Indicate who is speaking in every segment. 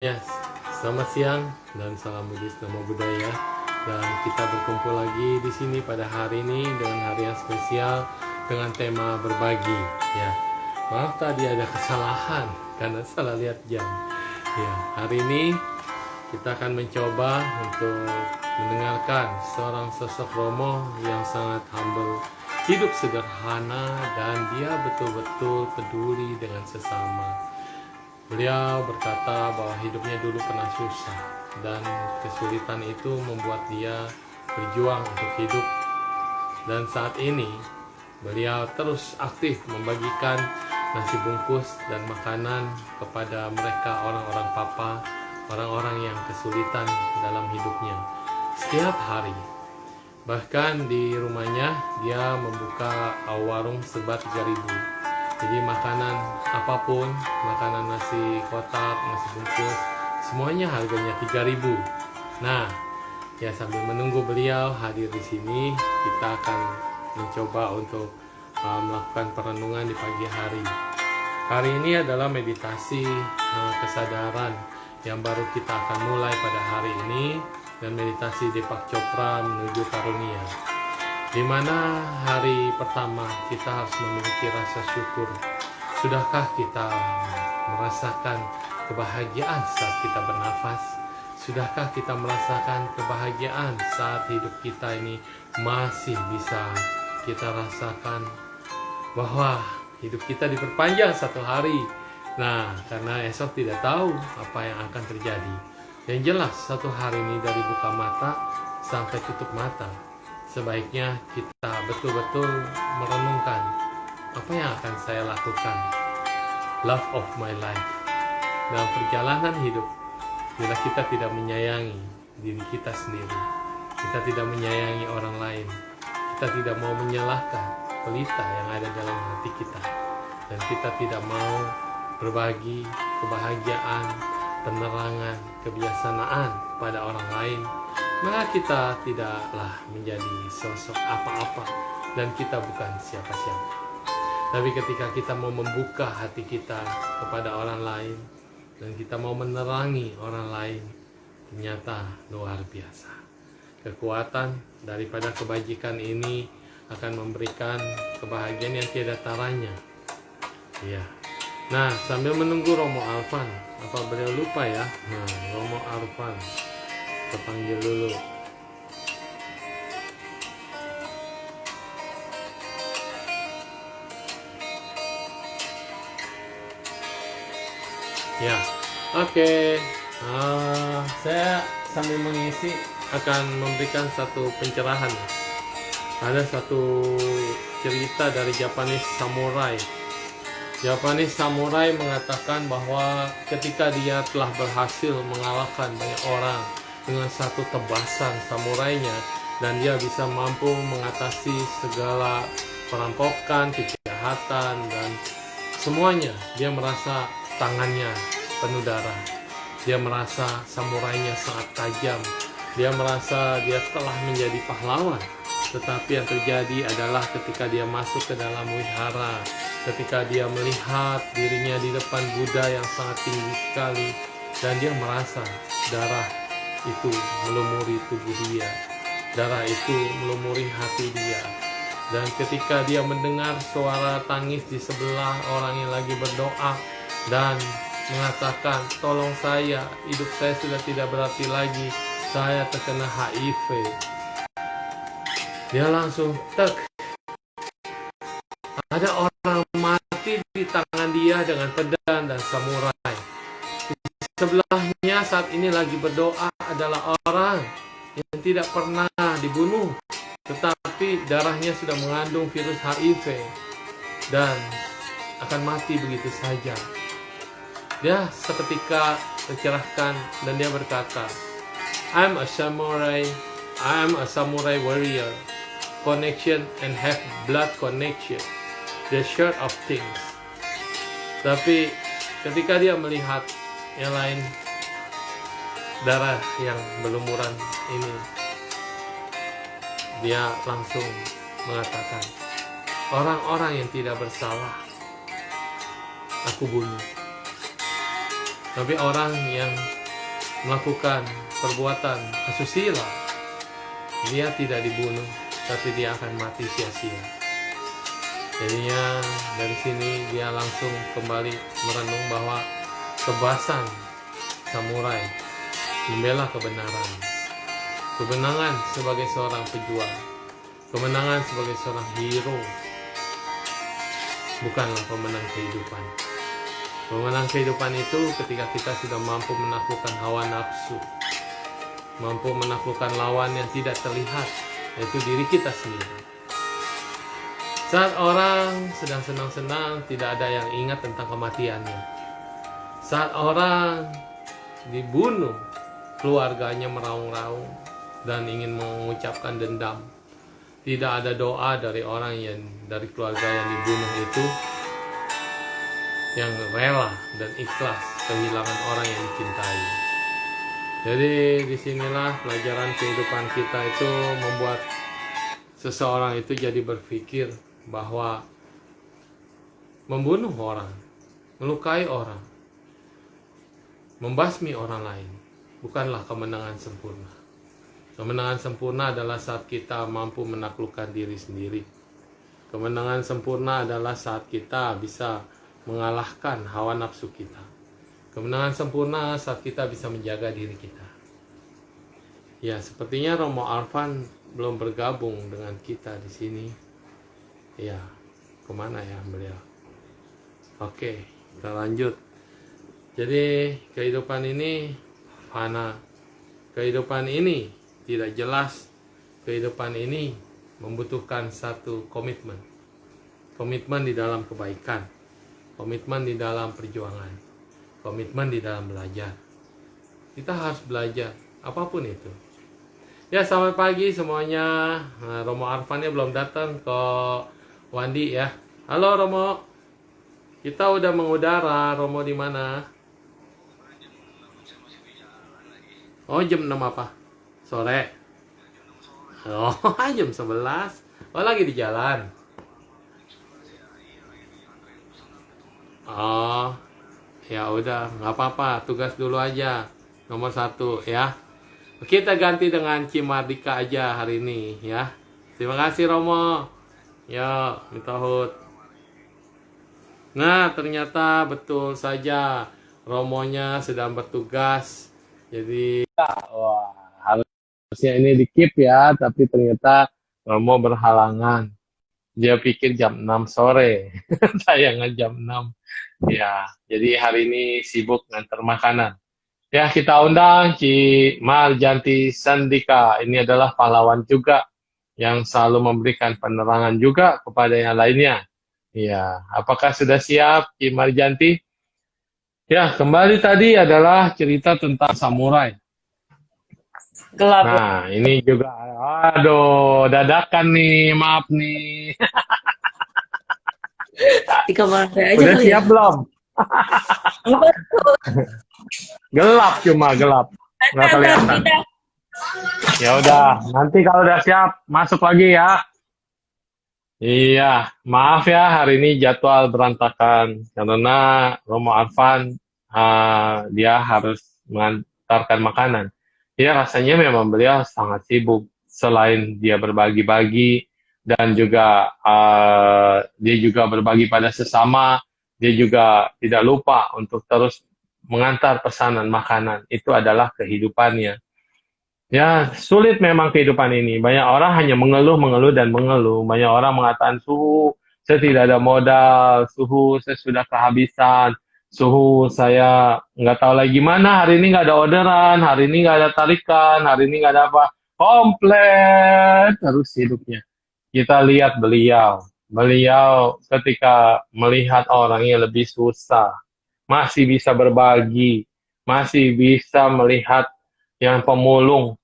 Speaker 1: Ya, selamat siang dan salam Buddhis Namo Buddhaya. Dan kita berkumpul lagi di sini pada hari ini dengan hari yang spesial dengan tema berbagi. Ya, maaf tadi ada kesalahan karena salah lihat jam. Ya, hari ini kita akan mencoba untuk mendengarkan seorang sosok Romo yang sangat humble, hidup sederhana, dan dia betul-betul peduli dengan sesama. Beliau berkata bahwa hidupnya dulu pernah susah dan kesulitan itu membuat dia berjuang untuk hidup. Dan saat ini beliau terus aktif membagikan nasi bungkus dan makanan kepada mereka, orang-orang papa, orang-orang yang kesulitan dalam hidupnya setiap hari. Bahkan di rumahnya dia membuka warung serba 3.000. Jadi makanan apapun, makanan nasi kotak, nasi bungkus, semuanya harganya 3.000. Nah, ya sambil menunggu beliau hadir di sini, kita akan mencoba untuk melakukan perenungan di pagi hari. Hari ini adalah meditasi kesadaran yang baru kita akan mulai pada hari ini, dan meditasi Deepak Chopra menuju karunia, di mana hari pertama kita harus memiliki rasa syukur. Sudahkah kita merasakan kebahagiaan saat kita bernafas? Sudahkah kita merasakan kebahagiaan saat hidup kita ini masih bisa kita rasakan bahwa hidup kita diperpanjang satu hari? Nah, karena esok tidak tahu apa yang akan terjadi. Yang jelas satu hari ini dari buka mata sampai tutup mata, sebaiknya kita betul-betul merenungkan apa yang akan saya lakukan. Love of my life. Dalam perjalanan hidup, bila kita tidak menyayangi diri kita sendiri, kita tidak menyayangi orang lain, kita tidak mau menyalahkan pelita yang ada dalam hati kita, dan kita tidak mau berbagi kebahagiaan, penerangan, kebijaksanaan pada orang lain, maka kita tidaklah menjadi sosok apa-apa dan kita bukan siapa-siapa. Tapi ketika kita mau membuka hati kita kepada orang lain dan kita mau menerangi orang lain, ternyata luar biasa. Kekuatan daripada kebajikan ini akan memberikan kebahagiaan yang tiada taranya. Ya. Nah, sambil menunggu Romo Alvan, apa beliau lupa ya? Nah, Romo Alvan, kita panggil dulu. Ya, oke. Saya sambil mengisi akan memberikan satu pencerahan. Ada satu cerita dari Japanese samurai. Japanese samurai mengatakan bahwa ketika dia telah berhasil mengalahkan banyak orang dengan satu tebasan samurainya, dan dia bisa mampu mengatasi segala perampokan, kejahatan, dan semuanya, dia merasa tangannya penuh darah. Dia merasa samurainya sangat tajam. Dia merasa dia telah menjadi pahlawan. Tetapi yang terjadi adalah ketika dia masuk ke dalam wihara, ketika dia melihat dirinya di depan Buddha yang sangat tinggi sekali, dan dia merasa darah itu melumuri tubuh dia, darah itu melumuri hati dia. Dan ketika dia mendengar suara tangis di sebelah orang yang lagi berdoa dan mengatakan, tolong saya, hidup saya sudah tidak berarti lagi, saya terkena HIV, dia langsung ada orang mati di tangan dia dengan pedang dan samurai. Di sebelahnya saat ini lagi berdoa adalah orang yang tidak pernah dibunuh, tetapi darahnya sudah mengandung virus HIV dan akan mati begitu saja. Dia seketika tercerahkan dan dia berkata, I'm a samurai warrior, connection and have blood connection, the short of things. Tapi ketika dia melihat yang lain, darah yang berlumuran ini, dia langsung mengatakan, orang-orang yang tidak bersalah aku bunuh. Tapi orang yang melakukan perbuatan asusila, dia tidak dibunuh, tapi dia akan mati sia-sia. Jadinya dari sini dia langsung kembali merenung bahwa kebasan samurai membela kebenaran, kemenangan sebagai seorang pejuang, kemenangan sebagai seorang hero, bukanlah pemenang kehidupan. Pemenang kehidupan itu ketika kita sudah mampu menaklukkan hawa nafsu, mampu menaklukkan lawan yang tidak terlihat, yaitu diri kita sendiri. Saat orang sedang senang-senang, tidak ada yang ingat tentang kematiannya. Saat orang dibunuh, keluarganya meraung-raung dan ingin mengucapkan dendam. Tidak ada doa dari orang yang dari keluarga yang dibunuh itu yang rela dan ikhlas kehilangan orang yang dicintai. Jadi disinilah pelajaran kehidupan kita itu membuat seseorang itu jadi berpikir bahwa membunuh orang, melukai orang, membasmi orang lain bukanlah kemenangan sempurna. Kemenangan sempurna adalah saat kita mampu menaklukkan diri sendiri. Kemenangan sempurna adalah saat kita bisa mengalahkan hawa nafsu kita. Kemenangan sempurna saat kita bisa menjaga diri kita. Ya, sepertinya Romo Arfan belum bergabung dengan kita di sini. Ya, kemana ya beliau? Oke, kita lanjut. Jadi kehidupan ini fana. Kehidupan ini tidak jelas. Kehidupan ini membutuhkan satu komitmen. Komitmen di dalam kebaikan. Komitmen di dalam perjuangan. Komitmen di dalam belajar. Kita harus belajar, apapun itu. Ya, selamat pagi semuanya. Nah, Romo Arfannya belum datang ke Wandi ya. Halo Romo. Kita udah mengudara. Romo di mana? Oh, jam 6 apa? Sore. Oh, jam 11. Oh, lagi di jalan. Oh, ya udah, nggak apa-apa. Tugas dulu aja. Nomor 1 ya. Kita ganti dengan Cimardika aja hari ini ya. Terima kasih Romo. Ya, minta hut. Nah, ternyata betul saja Romonya sedang bertugas. Jadi, wah, harusnya ini di-keep ya, tapi ternyata Romo berhalangan. Dia pikir jam 6 sore. Tayangan jam 6. Ya, jadi hari ini sibuk ngantar makanan. Ya, kita undang Ci Marjanti Sandika. Ini adalah pahlawan juga yang selalu memberikan penerangan juga kepada yang lainnya. Ya, apakah sudah siap Ci Marjanti? Ya, kembali tadi adalah cerita tentang samurai.
Speaker 2: Gelap.
Speaker 1: Nah, ini juga, aduh, dadakan nih, maaf nih.
Speaker 2: Di kamar saya aja
Speaker 1: Udah
Speaker 2: kali
Speaker 1: siap
Speaker 2: ya.
Speaker 1: belum?
Speaker 2: Apa tuh?
Speaker 1: Gelap, cuma gelap. Nggak kelihatan. Ya udah, nanti kalau udah siap, masuk lagi ya. Iya, maaf ya hari ini jadwal berantakan karena Romo Arfan dia harus mengantarkan makanan. Ya rasanya memang beliau sangat sibuk. Selain dia berbagi-bagi dan juga dia juga berbagi pada sesama, dia juga tidak lupa untuk terus mengantar pesanan makanan. Itu adalah kehidupannya. Ya, sulit memang kehidupan ini. Banyak orang hanya mengeluh, mengeluh, dan mengeluh. Banyak orang mengatakan suhu, saya tidak ada modal, suhu, saya sudah kehabisan, suhu, saya nggak tahu lagi gimana, hari ini nggak ada orderan, hari ini nggak ada tarikan, hari ini nggak ada apa. Komplit terus hidupnya. Kita lihat beliau. Beliau ketika melihat orang yang lebih susah, masih bisa berbagi, masih bisa melihat yang pemulung,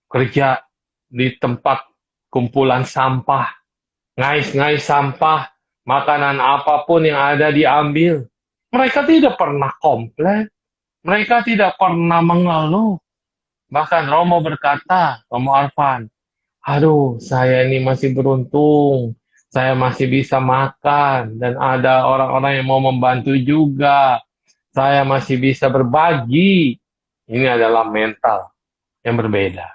Speaker 1: kerja di tempat kumpulan sampah, ngais-ngais sampah, makanan apapun yang ada diambil. Mereka tidak pernah komplain, mereka tidak pernah mengeluh. Bahkan Romo berkata, Romo Arfan, aduh saya ini masih beruntung, saya masih bisa makan, dan ada orang-orang yang mau membantu juga. saya masih bisa berbagi. Ini adalah mental yang berbeda.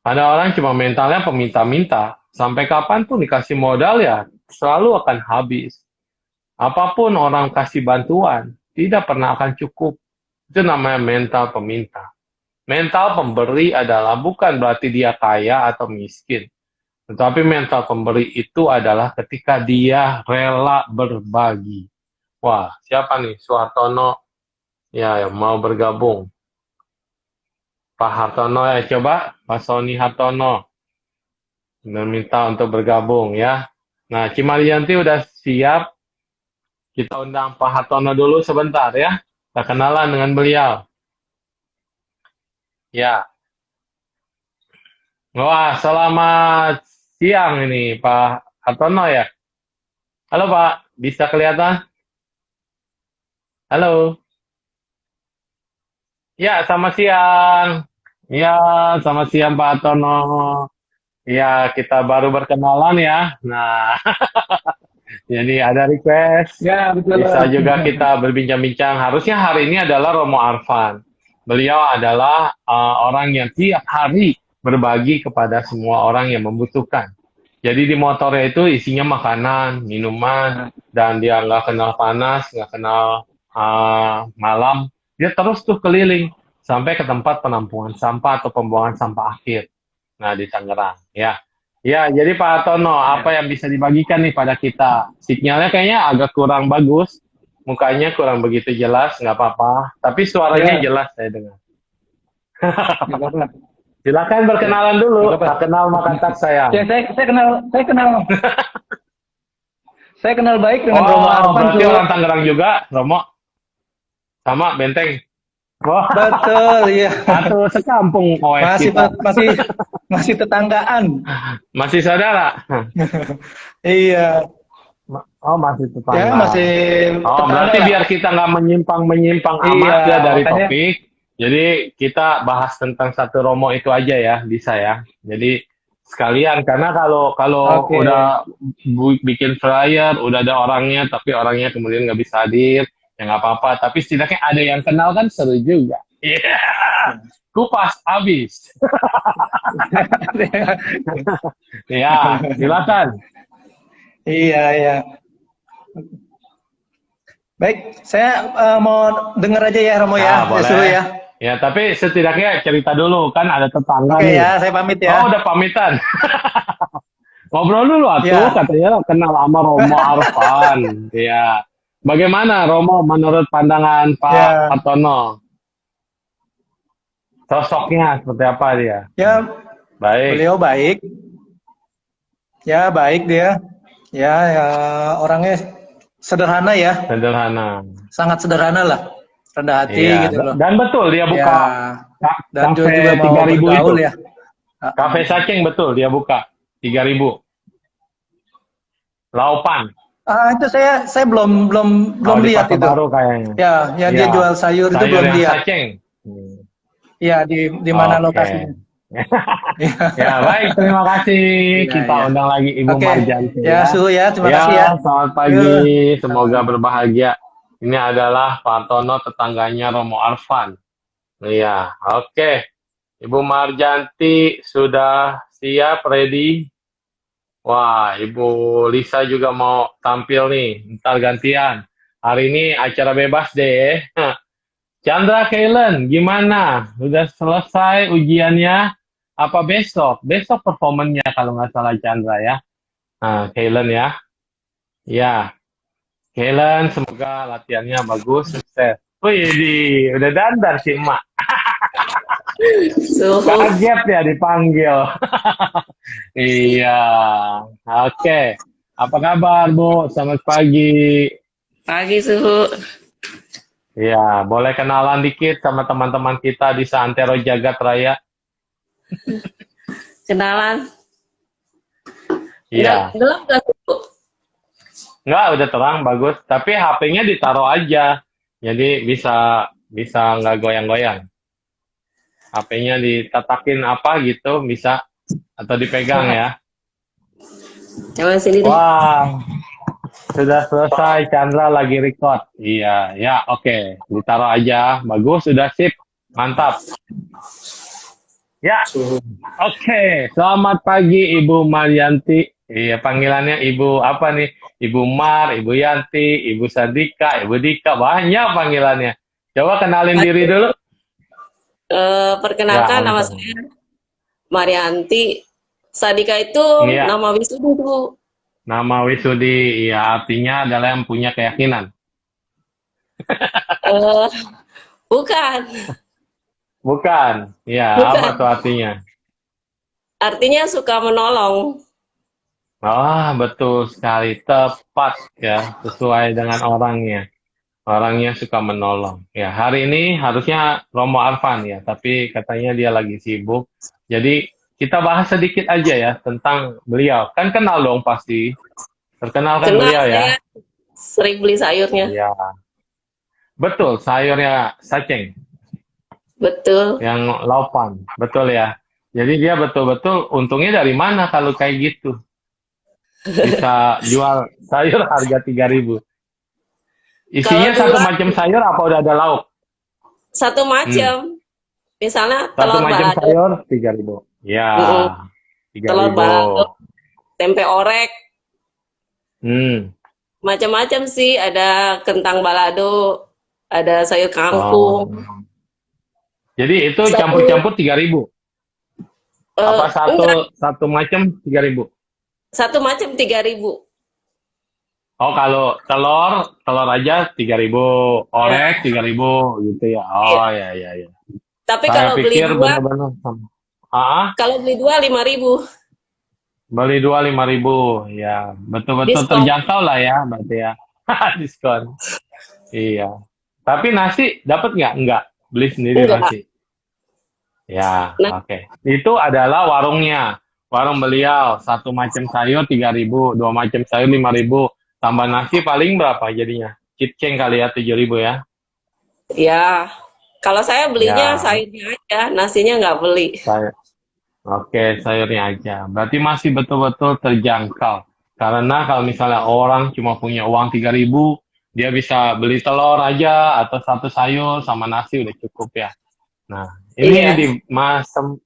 Speaker 1: Ada orang cuma mentalnya peminta-minta. Sampai kapanpun dikasih modal ya selalu akan habis. Apapun orang kasih bantuan, tidak pernah akan cukup. Itu namanya mental peminta. Mental pemberi adalah bukan berarti dia kaya atau miskin. Tetapi mental pemberi itu adalah ketika dia rela berbagi. Wah, siapa nih? Suhartono ya yang mau bergabung. Pak Hartono ya, coba. Pak Sony Hartono. Meminta untuk bergabung ya. Nah, Cimarianti udah siap. Kita undang Pak Hartono dulu sebentar ya. Kita kenalan dengan beliau. Ya. Wah, selamat siang ini Pak Hartono ya. Halo Pak, bisa kelihatan? Halo. Ya, selamat siang. Ya, selamat siang Pak Hartono. Ya, kita baru berkenalan ya. Nah, jadi ada request.
Speaker 3: Ya, betul.
Speaker 1: Bisa juga kita berbincang-bincang. Harusnya hari ini adalah Romo Arfan. Beliau adalah orang yang tiap hari berbagi kepada semua orang yang membutuhkan. Jadi di motornya itu isinya makanan, minuman, dan dia nggak kenal panas, nggak kenal malam. Dia terus tuh keliling sampai ke tempat penampungan sampah atau pembuangan sampah akhir. Nah, di Tangerang. Ya. Ya, jadi Pak Hartono, apa yang bisa dibagikan nih pada kita? Sinyalnya kayaknya agak kurang bagus. Mukanya kurang begitu jelas, nggak apa-apa. Tapi suaranya
Speaker 3: Ya.
Speaker 1: jelas saya dengar.
Speaker 3: Nggak apa-apa.
Speaker 1: Silakan berkenalan dulu.
Speaker 3: Nggak apa-apa.
Speaker 1: Tak kenal maka tak sayang.
Speaker 3: Ya, saya kenal baik dengan Romo
Speaker 1: Oh,
Speaker 3: Arfan.
Speaker 1: berarti
Speaker 3: Su.
Speaker 1: orang Tangerang juga, Romo. Sama Benteng. Wah,
Speaker 3: Betul, iya.
Speaker 1: satu sekampung OS
Speaker 3: Masih
Speaker 1: kita.
Speaker 3: masih tetanggaan.
Speaker 1: Masih saudara.
Speaker 3: Iya.
Speaker 1: Oh, masih tetangga.
Speaker 3: Ya, masih
Speaker 1: Oh,
Speaker 3: tetangga
Speaker 1: berarti
Speaker 3: lah.
Speaker 1: biar kita nggak menyimpang amat
Speaker 3: Iya,
Speaker 1: ya dari
Speaker 3: makanya-
Speaker 1: topik. Jadi kita bahas tentang satu Romo itu aja ya, bisa ya. Jadi sekalian karena kalau
Speaker 3: Oke.
Speaker 1: udah bikin flyer, udah ada orangnya, tapi orangnya kemudian nggak bisa hadir, ya nggak apa-apa. Tapi setidaknya ada yang kenal kan seru juga. Iya. Kupas habis. Ya, silakan.
Speaker 3: Iya, iya. Baik, saya mau dengar aja ya Romo ya,
Speaker 1: Boleh.
Speaker 3: Suruh ya.
Speaker 1: Ya, tapi setidaknya cerita dulu kan ada tetangga
Speaker 3: Oke
Speaker 1: nih.
Speaker 3: ya, saya pamit ya.
Speaker 1: Oh, udah pamitan. Ngobrol dulu atuh,
Speaker 3: Ya.
Speaker 1: katanya kenal sama Romo Arfan. Ya. Bagaimana Romo menurut pandangan Pak
Speaker 3: Ya.
Speaker 1: Hartono? Sosoknya seperti apa dia?
Speaker 3: Ya,
Speaker 1: Baik.
Speaker 3: beliau baik. Ya, baik dia. Ya, orangnya sederhana ya,
Speaker 1: Sederhana.
Speaker 3: sangat sederhana lah. Rendah hati
Speaker 1: Iya.
Speaker 3: gitu loh.
Speaker 1: Dan betul dia buka
Speaker 3: Ya, dan
Speaker 1: kafe
Speaker 3: juga mau
Speaker 1: 3.000 itu.
Speaker 3: bergaul ya.
Speaker 1: Kafe Saceng betul dia buka 3.000. Laupan.
Speaker 3: Itu saya belum
Speaker 1: Di
Speaker 3: lihat
Speaker 1: Pasar
Speaker 3: itu.
Speaker 1: Baru kayaknya.
Speaker 3: Ya, yang dia
Speaker 1: Ya.
Speaker 3: jual sayur itu
Speaker 1: Sayur
Speaker 3: belum
Speaker 1: yang
Speaker 3: lihat.
Speaker 1: Saceng.
Speaker 3: Ya, di mana
Speaker 1: Oke.
Speaker 3: lokasinya.
Speaker 1: Ya, baik, terima kasih.
Speaker 3: Ya,
Speaker 1: Kita
Speaker 3: ya.
Speaker 1: undang lagi Ibu
Speaker 3: Oke.
Speaker 1: Marjanti
Speaker 3: Ya, Suhu ya, terima kasih ya.
Speaker 1: Selamat pagi, semoga berbahagia. Ini adalah Pak Hartono, tetangganya Romo Arfan. Iya, oke. Ibu Marjanti sudah siap, ready? Wah, Ibu Lisa juga mau tampil nih, ntar gantian. Hari ini acara bebas deh. Chandra Kailen, gimana? Udah selesai ujiannya? Apa besok? Besok performanya kalau nggak salah Chandra ya. Nah, Kailen ya. Ya, Kailen semoga latihannya bagus, sukses. Wih, udah dandar si emak.
Speaker 2: Suhu.
Speaker 1: Kaget ya dipanggil. Iya, oke. Apa kabar Bu? Selamat pagi.
Speaker 2: Pagi Suhu.
Speaker 1: Iya, boleh kenalan dikit sama teman-teman kita di Santero Jagat Raya?
Speaker 2: Kenalan.
Speaker 1: Iya.
Speaker 2: Gelap gak Suhu?
Speaker 1: Enggak, udah terang, bagus. Tapi HP-nya ditaruh aja. Jadi bisa nggak goyang-goyang. HP-nya ditatakin apa gitu, bisa. Atau dipegang ya.
Speaker 2: Coba sini deh.
Speaker 1: Wah, Sudah selesai, Chandra lagi record. Iya, ya, oke. Ditaruh aja. Bagus, sudah sip. Mantap. Ya, oke. Selamat pagi, Ibu Marianti. Iya, panggilannya Ibu apa nih? Ibu Mar, Ibu Yanti, Ibu Sadika, Ibu Dika. Banyak panggilannya. Coba kenalin diri dulu. Ya,
Speaker 2: Perkenalkan nama
Speaker 1: ampun.
Speaker 2: saya Marianti. Sadika itu
Speaker 1: Iya,
Speaker 2: nama wisuda tuh.
Speaker 1: nama Wisudi. Iya, artinya adalah yang punya keyakinan.
Speaker 2: Eh, bukan,
Speaker 1: Bukan. Iya, apa
Speaker 2: bukan.
Speaker 1: tuh artinya?
Speaker 2: Artinya suka menolong.
Speaker 1: Ah, betul sekali. Tepat ya, sesuai dengan orangnya. Orangnya suka menolong. Ya, hari ini harusnya Romo Arfan ya, tapi katanya dia lagi sibuk. Jadi kita bahas sedikit aja ya tentang beliau. Kan kenal dong pasti. Perkenalkan
Speaker 2: Kenal
Speaker 1: beliau ya.
Speaker 2: saya sering beli sayurnya.
Speaker 1: Iya, betul. Sayurnya saceng
Speaker 2: Betul.
Speaker 1: yang laupan. Betul ya. Jadi dia betul-betul untungnya dari mana kalau kayak gitu. Bisa jual sayur harga 3.000.
Speaker 2: Kalau
Speaker 1: Isinya satu
Speaker 2: jual
Speaker 1: macam sayur apa udah ada lauk?
Speaker 2: satu
Speaker 1: Hmm.
Speaker 2: macam, misalnya
Speaker 1: Satu
Speaker 2: telur
Speaker 1: macam
Speaker 2: balado,
Speaker 1: sayur 3.000. Ya,
Speaker 2: mm-mm,
Speaker 1: tiga
Speaker 2: telur
Speaker 1: ribu.
Speaker 2: balado, tempe orek,
Speaker 1: Hmm.
Speaker 2: macam-macam sih. Ada kentang balado, ada sayur
Speaker 1: Oh.
Speaker 2: kangkung.
Speaker 1: Jadi itu
Speaker 2: Satu,
Speaker 1: campur-campur 3.000. Apa
Speaker 2: enggak,
Speaker 1: satu macam 3.000?
Speaker 2: satu macam 3.000.
Speaker 1: Oh, kalau telur aja 3.000,
Speaker 2: Ya,
Speaker 1: orek 3.000 gitu ya.
Speaker 2: iya.
Speaker 1: Oh ya ya ya.
Speaker 2: Tapi
Speaker 1: Saya
Speaker 2: kalau beli
Speaker 1: pikir
Speaker 2: dua,
Speaker 1: benar-benar sama. Ah,
Speaker 2: kalau beli dua 5.000
Speaker 1: beli dua 5.000. Ya, betul-betul
Speaker 2: diskon.
Speaker 1: terjangkau lah ya, berarti ya. Diskon. Iya. Tapi nasi dapat nggak? Nggak. Beli sendiri
Speaker 2: Enggak.
Speaker 1: nasi. Ya,
Speaker 2: Nah,
Speaker 1: oke. Itu adalah warungnya. Warung beliau, satu macam sayur 3.000, dua macam sayur 5.000, tambah nasi paling berapa jadinya? Ciceng kali ya 7.000 ya.
Speaker 2: ya. Kalau saya belinya
Speaker 1: Ya,
Speaker 2: sayurnya aja, nasinya nggak beli.
Speaker 1: saya oke, sayurnya aja. Berarti masih betul-betul terjangkau. Karena kalau misalnya orang cuma punya uang 3.000, dia bisa beli telur aja atau satu sayur sama nasi udah cukup ya. Nah, ini
Speaker 2: Iya,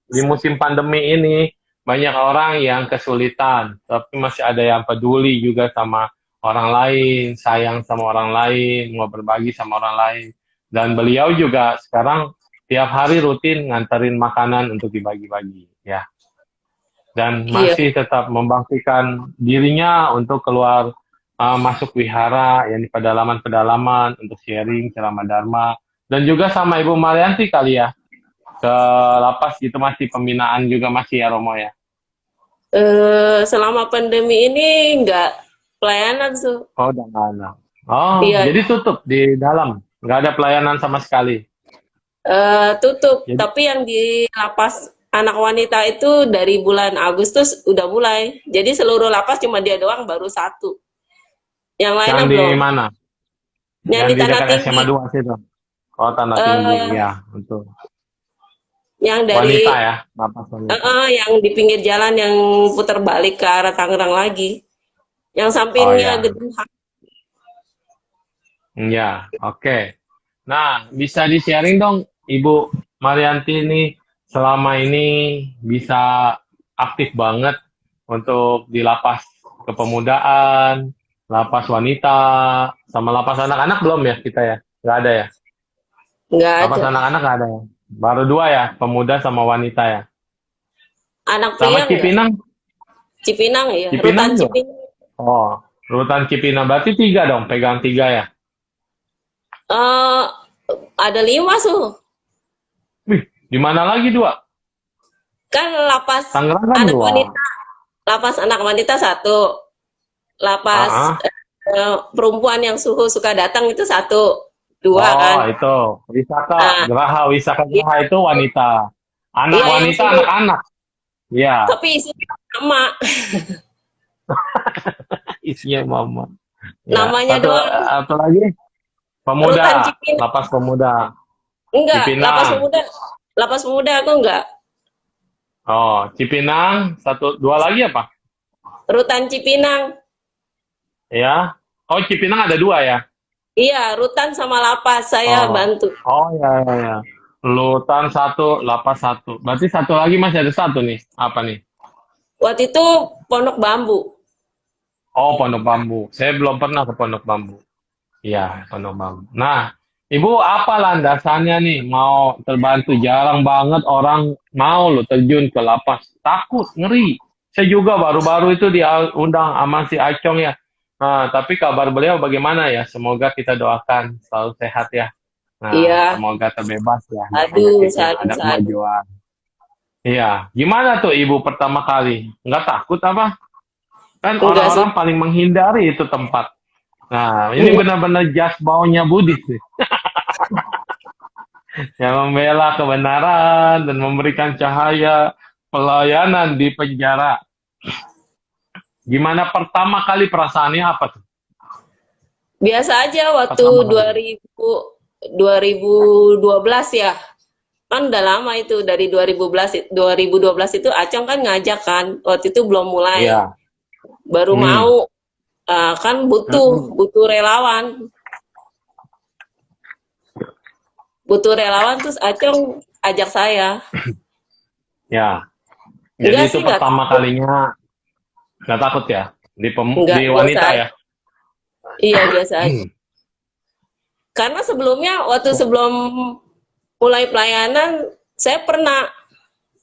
Speaker 1: di musim pandemi ini banyak orang yang kesulitan, tapi masih ada yang peduli juga sama orang lain, sayang sama orang lain, mau berbagi sama orang lain. Dan beliau juga sekarang tiap hari rutin nganterin makanan untuk dibagi-bagi, ya. Dan
Speaker 2: iya,
Speaker 1: masih tetap membangkitkan dirinya untuk keluar masuk wihara yang di pedalaman-pedalaman untuk sharing ceramah dharma dan juga sama Ibu Marianti kali ya ke lapas gitu masih pembinaan juga masih ya Romo ya.
Speaker 2: selama pandemi ini nggak pelayanan tuh.
Speaker 1: Oh udah nggak ada. Oh
Speaker 2: Iya,
Speaker 1: jadi tutup di dalam nggak ada pelayanan sama sekali.
Speaker 2: tutup.
Speaker 1: Jadi
Speaker 2: Tapi yang di lapas anak wanita itu dari bulan Agustus udah mulai. Jadi seluruh lapas cuma dia doang baru satu. Yang
Speaker 1: yang
Speaker 2: lainnya
Speaker 1: di
Speaker 2: belum.
Speaker 1: mana?
Speaker 2: Yang
Speaker 1: Yang
Speaker 2: di
Speaker 1: di
Speaker 2: Tanah
Speaker 1: dekat
Speaker 2: Tinggi,
Speaker 1: SMA 2 situ. Oh Tanah Tinggi
Speaker 2: eh,
Speaker 1: ya betul.
Speaker 2: yang
Speaker 1: Wanita
Speaker 2: dari
Speaker 1: ya lapas wanita.
Speaker 2: yang di pinggir jalan yang putar balik ke arah Tangerang lagi. Yang
Speaker 1: Oh
Speaker 2: sampingnya
Speaker 1: ya
Speaker 2: gedung
Speaker 1: ya oke. Nah bisa di sharing dong Ibu Marianti ini selama ini bisa aktif banget untuk di lapas kepemudaan, lapas wanita, sama lapas anak-anak belum ya kita ya? Nggak ada ya?
Speaker 2: nggak
Speaker 1: Lapas
Speaker 2: ada.
Speaker 1: anak-anak nggak ada ya? Baru dua ya, pemuda sama wanita ya?
Speaker 2: Anak
Speaker 1: Sama
Speaker 2: pria nggak?
Speaker 1: Cipinang?
Speaker 2: Cipinang ya,
Speaker 1: Cipinang
Speaker 2: rutan
Speaker 1: juga?
Speaker 2: Cipinang.
Speaker 1: Oh, Rutan Cipinang. Berarti tiga dong, pegang tiga ya?
Speaker 2: Eh, ada 5 tuh.
Speaker 1: Wih, di mana lagi dua?
Speaker 2: Kan
Speaker 1: Tangerang kan
Speaker 2: anak
Speaker 1: dua.
Speaker 2: wanita, lapas anak wanita satu,
Speaker 1: Ah,
Speaker 2: lapas
Speaker 1: ah.
Speaker 2: perempuan yang suhu suka datang itu satu, dua
Speaker 1: Oh,
Speaker 2: kan.
Speaker 1: itu.
Speaker 2: Nah,
Speaker 1: Wisaka
Speaker 2: iya,
Speaker 1: Geraha itu wanita. Anak
Speaker 2: iya yang
Speaker 1: wanita,
Speaker 2: suhu,
Speaker 1: anak-anak. Ya,
Speaker 2: tapi isinya sama,
Speaker 1: isinya mama. Ya,
Speaker 2: namanya doang.
Speaker 1: satu lagi
Speaker 2: Rutan
Speaker 1: pemuda,
Speaker 2: Cipinang,
Speaker 1: lapas pemuda,
Speaker 2: enggak,
Speaker 1: Cipinang.
Speaker 2: lapas pemuda aku enggak.
Speaker 1: Oh, Cipinang, dua lagi apa?
Speaker 2: Rutan Cipinang,
Speaker 1: Ya, Oh, Cipinang ada 2 ya?
Speaker 2: Iya, rutan sama lapas saya
Speaker 1: Oh.
Speaker 2: bantu.
Speaker 1: Oh, ya, ya, ya. Lutan 1, lapas 1. Berarti satu lagi masih ada 1 nih. Apa nih?
Speaker 2: Waktu itu Pondok Bambu.
Speaker 1: Oh, Pondok Bambu. Saya belum pernah ke Pondok Bambu. Iya, Pondok Bambu. Nah, Ibu apa landasannya nih mau terbantu? Jarang banget orang mau lo terjun ke lapas. Takut, ngeri. Saya juga baru-baru itu diundang sama si Acong ya. Nah, tapi kabar beliau bagaimana ya? Semoga kita doakan selalu sehat ya. Nah,
Speaker 2: Iya,
Speaker 1: semoga terbebas ya dari
Speaker 2: aduh,
Speaker 1: penyakitnya.
Speaker 2: sadu,
Speaker 1: Ada
Speaker 2: sadu.
Speaker 1: kemajuan. Iya, gimana tuh Ibu pertama kali? Nggak takut apa? Kan
Speaker 2: Enggak sih.
Speaker 1: orang-orang paling menghindari itu tempat. Nah, ini
Speaker 2: Enggak.
Speaker 1: benar-benar jas baunya Buddhis nih. Yang membela kebenaran dan memberikan cahaya pelayanan di penjara. Gimana pertama kali perasaannya apa tuh?
Speaker 2: Biasa aja waktu
Speaker 1: Pertama kali.
Speaker 2: 2012 ya. Kan udah lama itu dari 2012 itu Acong kan ngajak kan. Waktu itu belum mulai.
Speaker 1: Iya.
Speaker 2: Baru
Speaker 1: Hmm.
Speaker 2: mau kan butuh relawan. Butuh relawan terus Acong ajak saya.
Speaker 1: Ya. Jadi
Speaker 2: Enggak
Speaker 1: itu
Speaker 2: sih, enggak
Speaker 1: pertama
Speaker 2: takut.
Speaker 1: kalinya nggak takut ya?
Speaker 2: Enggak,
Speaker 1: Di
Speaker 2: biasa
Speaker 1: wanita
Speaker 2: aja.
Speaker 1: ya?
Speaker 2: Iya, biasa aja. Karena sebelumnya waktu sebelum mulai pelayanan saya pernah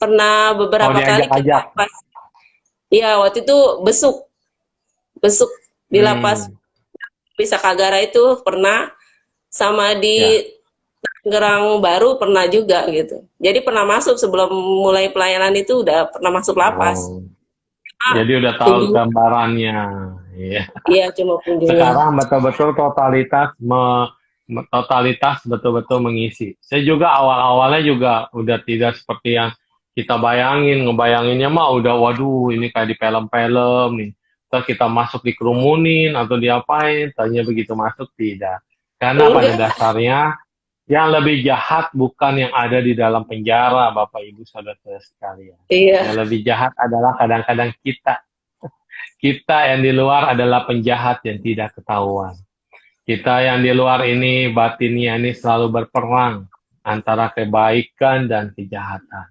Speaker 1: Oh,
Speaker 2: beberapa kali ke
Speaker 1: diajak-ajak.
Speaker 2: lapas. Iya, waktu itu besuk besuk di lapas
Speaker 1: Hmm.
Speaker 2: Pisakagara itu pernah, sama
Speaker 1: Ya.
Speaker 2: di Tangerang Baru pernah juga gitu. Jadi pernah masuk sebelum mulai pelayanan itu udah pernah masuk lapas.
Speaker 1: Oh. Jadi udah tahu
Speaker 2: Kunjung,
Speaker 1: gambarannya. Iya.
Speaker 2: iya cuma kunjungan.
Speaker 1: Sekarang betul-betul totalitas betul-betul mengisi. Saya juga awal-awalnya juga udah tidak seperti yang kita bayangin, ngebayanginnya mah udah waduh ini kayak di film-film nih. Terus kita masuk dikerumunin atau diapain, tanya begitu masuk tidak. Karena pada
Speaker 2: Enggak,
Speaker 1: dasarnya yang lebih jahat bukan yang ada di dalam penjara, Bapak Ibu Saudara sekalian. Yang
Speaker 2: iya,
Speaker 1: lebih jahat adalah kadang-kadang kita. Kita yang di luar adalah penjahat yang tidak ketahuan. Kita yang di luar ini batinnya ini selalu berperang antara kebaikan dan kejahatan.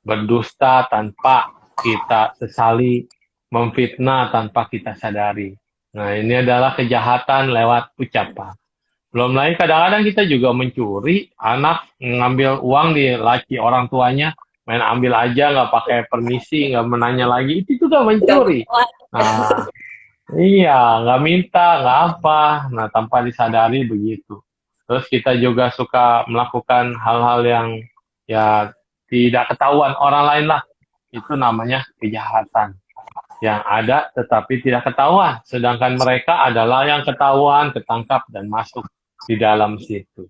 Speaker 1: Berdusta tanpa kita sesali, memfitnah tanpa kita sadari. Nah, ini adalah kejahatan lewat ucapan. Belum lagi kadang-kadang kita juga mencuri, anak ngambil uang di laci orang tuanya, main ambil aja nggak pakai permisi, nggak menanya lagi, itu juga
Speaker 2: enggak
Speaker 1: mencuri.
Speaker 2: kuat.
Speaker 1: Nah, iya, nggak minta, nggak apa. Nah, tanpa disadari begitu. Terus kita juga suka melakukan hal-hal yang ya tidak ketahuan orang lain lah. Itu namanya kejahatan. Yang ada tetapi tidak ketahuan. Sedangkan mereka adalah yang ketahuan, ketangkap, dan masuk di dalam situ.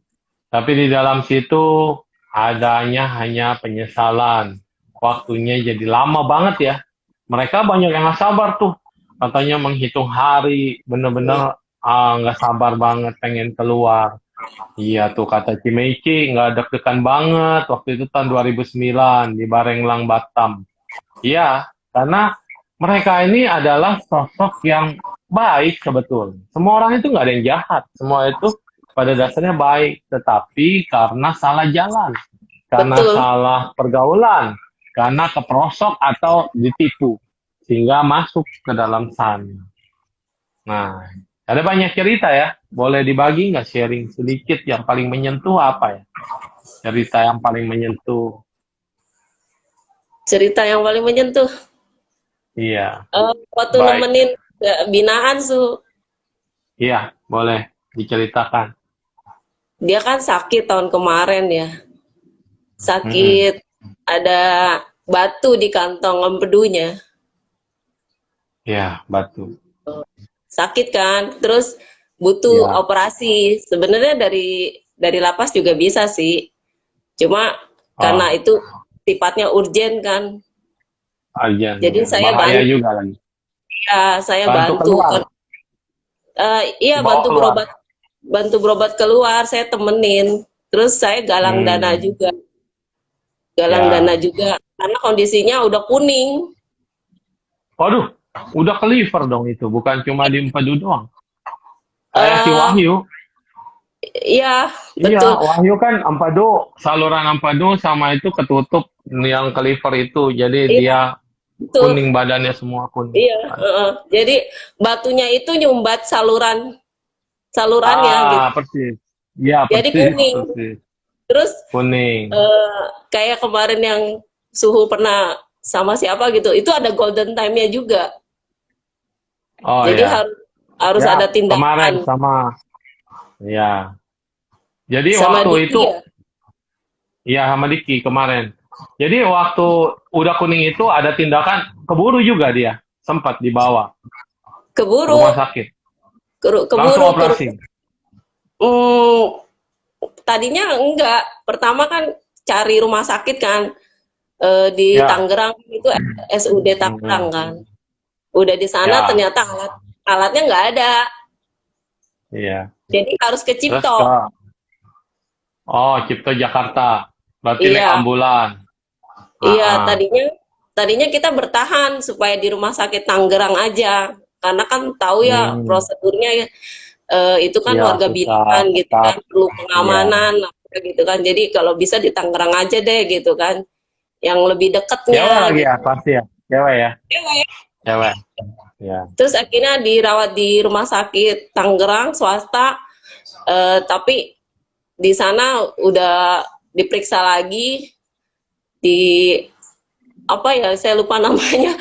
Speaker 1: Tapi di dalam situ adanya hanya penyesalan. Waktunya jadi lama banget ya. Mereka banyak yang nggak sabar tuh. Katanya menghitung hari, bener-bener nggak sabar banget pengen keluar. Iya tuh kata Cimeci, nggak deg-degan banget waktu itu tahun 2009 di Barenglang, Batam. Iya, karena mereka ini adalah sosok yang baik sebetulnya. Semua orang itu nggak ada yang jahat. Semua itu pada dasarnya baik. Tetapi karena salah jalan, karena
Speaker 2: Betul.
Speaker 1: salah pergaulan, karena keperosok atau ditipu. Sehingga masuk ke dalam sana. Nah, ada banyak cerita ya. Boleh dibagi nggak sharing sedikit yang paling menyentuh apa ya? Cerita yang paling menyentuh.
Speaker 2: Cerita yang paling menyentuh.
Speaker 1: Iya,
Speaker 2: Waktu
Speaker 1: baik.
Speaker 2: nemenin binaan
Speaker 1: Iya, boleh diceritakan.
Speaker 2: dia kan sakit tahun kemarin ya.
Speaker 1: Mm-mm.
Speaker 2: Sakit, ada batu di kantong empedunya.
Speaker 1: Ya, batu.
Speaker 2: Sakit kan, terus butuh
Speaker 1: Ya.
Speaker 2: operasi. Sebenarnya dari lapas juga bisa sih. Cuma karena
Speaker 1: Oh,
Speaker 2: itu sifatnya urgen kan.
Speaker 1: ajan
Speaker 2: Jadi
Speaker 1: ya.
Speaker 2: saya
Speaker 1: Bahaya
Speaker 2: bantu,
Speaker 1: juga lagi.
Speaker 2: ya, saya
Speaker 1: Bantu
Speaker 2: bantu.
Speaker 1: keluar,
Speaker 2: Iya,
Speaker 1: dibawa keluar.
Speaker 2: bantu berobat keluar, saya temenin. Terus saya galang dana
Speaker 1: Hmm,
Speaker 2: juga, galang dana
Speaker 1: ya.
Speaker 2: juga karena kondisinya udah kuning.
Speaker 1: Waduh, udah ke liver dong itu, bukan cuma di empedu doang. Kayak si
Speaker 2: Eh,
Speaker 1: Wahyu.
Speaker 2: iya,
Speaker 1: Iya,
Speaker 2: betul.
Speaker 1: Wahyu kan Ampado, saluran Ampado sama itu ketutup yang ke liver itu. Jadi
Speaker 2: Iya,
Speaker 1: dia
Speaker 2: betul.
Speaker 1: kuning badannya semua kuning.
Speaker 2: Iya, heeh. Jadi batunya itu nyumbat salurannya gitu.
Speaker 1: Persis. Iya,
Speaker 2: Jadi
Speaker 1: persis,
Speaker 2: kuning.
Speaker 1: persis.
Speaker 2: Terus
Speaker 1: Kuning.
Speaker 2: eh, kayak kemarin yang suhu pernah sama siapa gitu, itu ada golden time-nya juga.
Speaker 1: Oh
Speaker 2: Jadi
Speaker 1: ya.
Speaker 2: harus harus
Speaker 1: Ya,
Speaker 2: ada
Speaker 1: kemarin
Speaker 2: tindakan
Speaker 1: sama. Ya. Jadi
Speaker 2: sama
Speaker 1: waktu
Speaker 2: Diki
Speaker 1: itu,
Speaker 2: ya.
Speaker 1: ya sama Diki kemarin. Jadi waktu udah kuning itu ada tindakan keburu juga dia. Sempat dibawa ke
Speaker 2: Keburu,
Speaker 1: rumah sakit. Langsung
Speaker 2: keburu ke
Speaker 1: operasi.
Speaker 2: hmm, tadinya enggak. Pertama kan cari rumah sakit kan, di
Speaker 1: Ya.
Speaker 2: Tangerang itu SUD Tangerang
Speaker 1: Hmm.
Speaker 2: kan. Udah di sana
Speaker 1: Ya.
Speaker 2: ternyata alatnya nggak ada.
Speaker 1: Iya.
Speaker 2: Jadi harus ke
Speaker 1: Terus ke
Speaker 2: Cipto.
Speaker 1: Cipto Jakarta. Berarti naik
Speaker 2: Iya,
Speaker 1: ambulan.
Speaker 2: iya,
Speaker 1: Ah.
Speaker 2: tadinya kita bertahan supaya di rumah sakit Tangerang aja. Karena kan tahu ya
Speaker 1: Hmm.
Speaker 2: prosedurnya ya, itu kan
Speaker 1: Iya,
Speaker 2: warga
Speaker 1: susah,
Speaker 2: binaan gitu
Speaker 1: ketat.
Speaker 2: kan, perlu
Speaker 1: Iya.
Speaker 2: pengamanan apa gitu kan. Jadi kalau bisa di Tangerang aja deh gitu kan. Yang lebih
Speaker 1: Cewek
Speaker 2: deketnya
Speaker 1: lagi
Speaker 2: gitu.
Speaker 1: ya, pasti ya. Cewek ya.
Speaker 2: Cewek.
Speaker 1: Cewek. Ya.
Speaker 2: Terus akhirnya dirawat di rumah sakit Tangerang swasta, tapi di sana udah diperiksa lagi di apa ya saya lupa namanya.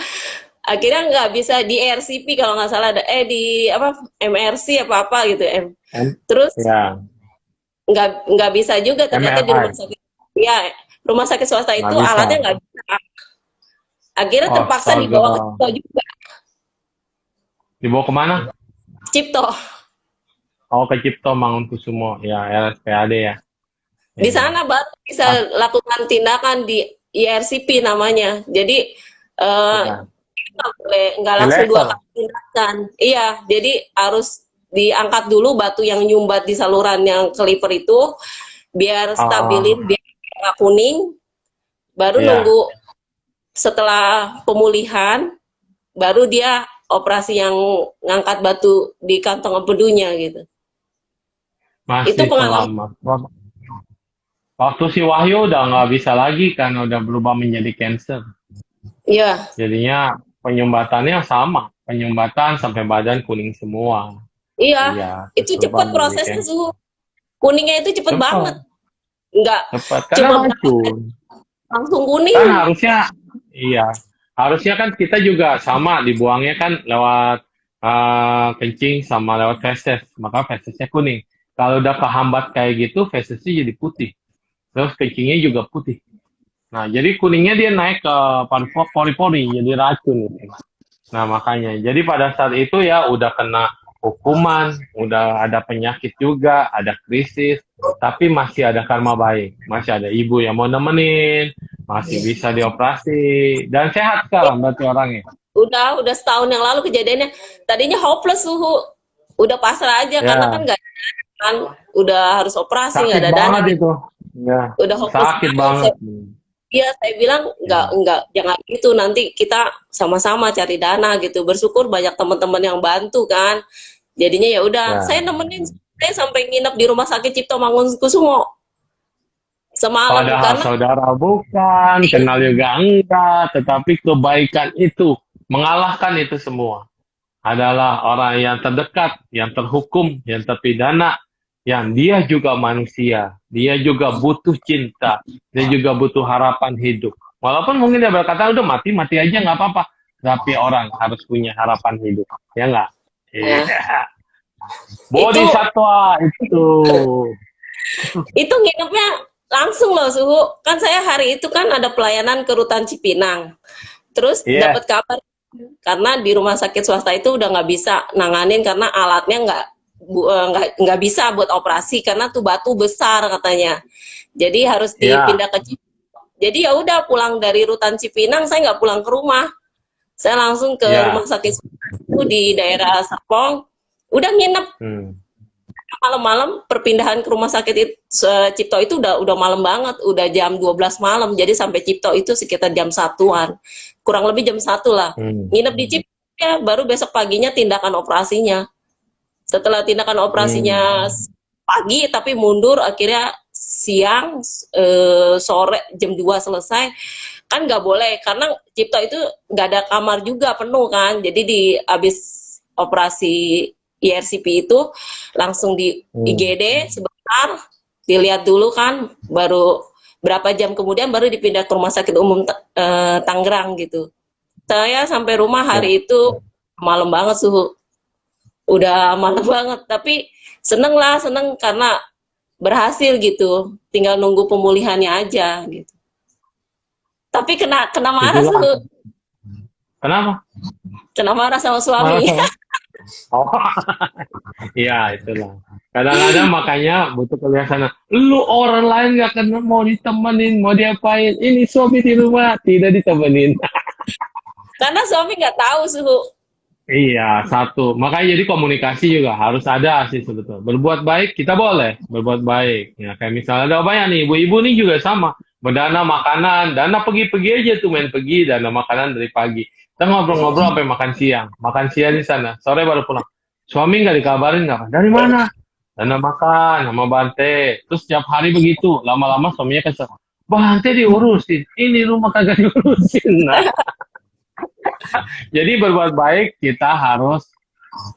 Speaker 2: Akhirnya nggak bisa di RCP kalau nggak salah ada di apa MRC apa apa gitu terus
Speaker 1: Ya.
Speaker 2: nggak bisa juga ternyata di rumah
Speaker 1: MRI.
Speaker 2: sakit ya rumah sakit swasta
Speaker 1: Nggak
Speaker 2: itu
Speaker 1: bisa.
Speaker 2: alatnya nggak bisa. Akhirnya terpaksa
Speaker 1: Astaga.
Speaker 2: dibawa ke Cipto juga.
Speaker 1: Dibawa kemana?
Speaker 2: Cipto
Speaker 1: Oh, ke Cipto Mangunkusumo. Ya, RSPAD ya.
Speaker 2: di
Speaker 1: Iya.
Speaker 2: sana baru bisa
Speaker 1: Ah,
Speaker 2: lakukan tindakan di IRCP namanya. Jadi
Speaker 1: ya.
Speaker 2: nggak
Speaker 1: Di
Speaker 2: langsung dua
Speaker 1: laser.
Speaker 2: kali tindakan. Iya, jadi harus diangkat dulu batu yang nyumbat di saluran yang ke liver itu biar
Speaker 1: Ah,
Speaker 2: stabilin, biar nggak kuning. Baru
Speaker 1: iya.
Speaker 2: nunggu setelah pemulihan, baru dia operasi yang ngangkat batu di kantong empedunya gitu. Itu
Speaker 1: Masih
Speaker 2: pengalaman.
Speaker 1: selamat. Waktu si Wahyu udah nggak bisa lagi kan, udah berubah menjadi cancer.
Speaker 2: Iya,
Speaker 1: Jadinya penyumbatannya sama. Penyumbatan sampai badan kuning semua.
Speaker 2: iya.
Speaker 1: Iya, terus
Speaker 2: Itu
Speaker 1: berubah
Speaker 2: cepet
Speaker 1: menjadi
Speaker 2: prosesnya
Speaker 1: cancer.
Speaker 2: suhu. Kuningnya itu cepet
Speaker 1: Cepat,
Speaker 2: banget. Nggak
Speaker 1: cepat. Karena
Speaker 2: cuma berapa hari
Speaker 1: racun.
Speaker 2: langsung
Speaker 1: Kan
Speaker 2: kuning.
Speaker 1: harusnya, iya. Harusnya kan kita juga sama, dibuangnya kan lewat kencing sama lewat feses. Maka fesesnya kuning. Kalau udah kehambat kayak gitu, fesesnya jadi putih. Terus kencingnya juga putih. Nah, jadi kuningnya dia naik ke pori-pori, jadi racun. Nah, makanya. Jadi pada saat itu ya udah kena hukuman, udah ada penyakit juga, ada krisis, tapi masih ada karma baik. Masih ada ibu yang mau nemenin, masih bisa dioperasi, dan sehat sekarang berarti orangnya.
Speaker 2: Udah setahun yang lalu kejadiannya. Tadinya hopeless suhu. Udah pasrah aja karena kan
Speaker 1: Ya,
Speaker 2: nggak kan udah harus operasi nggak
Speaker 1: sakit
Speaker 2: ada dana.
Speaker 1: banget itu. Ya,
Speaker 2: Udah hopeless
Speaker 1: sakit
Speaker 2: banget.
Speaker 1: banget.
Speaker 2: Iya, saya bilang
Speaker 1: Ya,
Speaker 2: nggak jangan gitu nanti kita sama-sama cari dana gitu. Bersyukur banyak teman-teman yang bantu kan. Jadinya ya udah, saya
Speaker 1: ya.
Speaker 2: nemenin saya sampai nginep di rumah sakit Cipto Mangunkusumo semalam
Speaker 1: Padahal
Speaker 2: karena
Speaker 1: saudara bukan, kenal juga enggak, tetapi kebaikan itu mengalahkan itu semua. Adalah orang yang terdekat, yang terhukum, yang terpidana, yang dia juga manusia, dia juga butuh cinta, dia juga butuh harapan hidup. Walaupun mungkin dia berkata, udah mati, mati aja nggak apa-apa. Tapi orang harus punya harapan hidup, ya nggak?
Speaker 2: ya,
Speaker 1: Iya.
Speaker 2: itu
Speaker 1: Bodhisatwa itu.
Speaker 2: itu nginepnya langsung loh suhu. Kan saya hari itu kan ada pelayanan ke Rutan Cipinang. Terus
Speaker 1: Iya,
Speaker 2: dapat kabar karena di rumah sakit swasta itu udah nggak bisa nanganin karena alatnya nggak bisa buat operasi karena tuh batu besar katanya. Jadi harus
Speaker 1: iya.
Speaker 2: dipindah ke jadi ya udah pulang dari Rutan Cipinang saya nggak pulang ke rumah. Saya langsung ke rumah
Speaker 1: Ya.
Speaker 2: sakit itu di daerah Serpong. Udah nginep
Speaker 1: Hmm.
Speaker 2: malam-malam perpindahan ke rumah sakit Cipto itu udah malam banget, udah jam 12 malam. Jadi sampai Cipto itu sekitar jam 1-an. Kurang lebih jam 1 lah.
Speaker 1: Hmm.
Speaker 2: Nginep di Cipto ya, baru besok paginya tindakan operasinya. Setelah tindakan operasinya pagi tapi mundur akhirnya siang, sore jam 2 selesai, kan nggak boleh karena Cipto itu nggak ada kamar juga, penuh kan, jadi di habis operasi IRCP itu langsung di IGD sebentar dilihat dulu kan, baru berapa jam kemudian baru dipindah ke rumah sakit umum Tangerang gitu. Saya sampai rumah hari itu malam banget, suhu udah malam banget, tapi seneng lah, seneng karena berhasil gitu, tinggal nunggu pemulihannya aja gitu. Tapi kena marah,
Speaker 1: Itulah.
Speaker 2: suhu
Speaker 1: Kenapa?
Speaker 2: kena marah sama
Speaker 1: Malah
Speaker 2: suami.
Speaker 1: sama. Oh, iya itulah. Kadang-kadang makanya butuh kebiasaan. Lu orang lain gak kena mau ditemenin, mau diapain? Ini suami di rumah tidak ditemenin.
Speaker 2: Karena suami nggak tahu, suhu.
Speaker 1: Iya, satu. Makanya jadi komunikasi juga harus ada sih sebetulnya. Berbuat baik kita boleh berbuat baik. Ya kayak misalnya ada banyak nih ibu-ibu nih juga sama. Berdana makanan, dana pergi-pergi aja tuh main pergi, dana makanan dari pagi. Kita ngobrol-ngobrol sampai makan siang. Makan siang di sana, sore baru pulang. Suami nggak dikabarin nggak? Dari mana? Dana makan sama Bante. Terus setiap hari begitu. Lama-lama suaminya kesel. Bante diurusin. Ini rumah kagak diurusin. Nah, jadi berbuat baik kita harus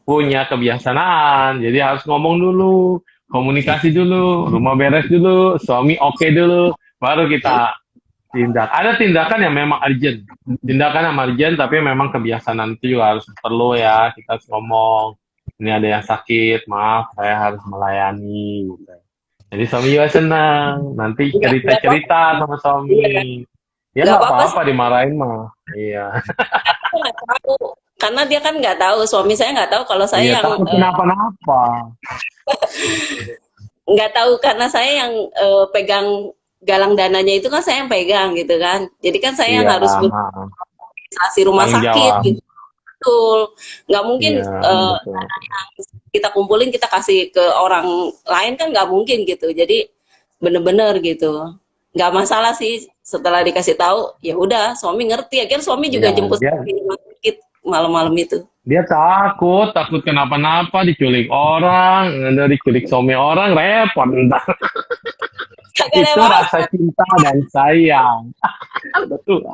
Speaker 1: punya kebiasaan. Jadi harus ngomong dulu, komunikasi dulu, rumah beres dulu, suami oke dulu, baru kita tindak. Ada tindakan yang memang urgent. Tindakan yang urgent tapi memang kebiasaan itu juga harus perlu ya. Kita harus ngomong, ini ada yang sakit, maaf saya harus melayani. Gitu. Jadi suami juga senang. Nanti cerita-cerita sama suami. Ya
Speaker 2: Nggak
Speaker 1: nggak
Speaker 2: apa-apa sih,
Speaker 1: apa-apa dimarahin mah. Iya.
Speaker 2: aku nggak tahu. Karena dia kan nggak tahu, suami saya nggak tahu kalau
Speaker 1: Iya
Speaker 2: saya yang
Speaker 1: takut kenapa-napa.
Speaker 2: nggak tahu karena saya yang pegang galang dananya itu kan saya yang pegang gitu kan. Jadi kan saya yang
Speaker 1: Iya,
Speaker 2: harus berorganisasi rumah
Speaker 1: tanggung
Speaker 2: sakit
Speaker 1: jawab.
Speaker 2: gitu. Betul. Nggak mungkin
Speaker 1: Iya, betul.
Speaker 2: kita kumpulin kita kasih ke orang lain kan nggak mungkin gitu. Jadi bener-bener gitu. Nggak masalah sih setelah dikasih tahu ya udah suami ngerti. Akhirnya suami juga
Speaker 1: Iya,
Speaker 2: jemput
Speaker 1: dia
Speaker 2: saya di rumah sakit malam-malam itu.
Speaker 1: dia takut kenapa-napa, diculik orang, ada diculik suami orang, repot entar.
Speaker 2: Kagak ada
Speaker 1: Itu
Speaker 2: apa-apa.
Speaker 1: rasa cinta dan sayang. Betul.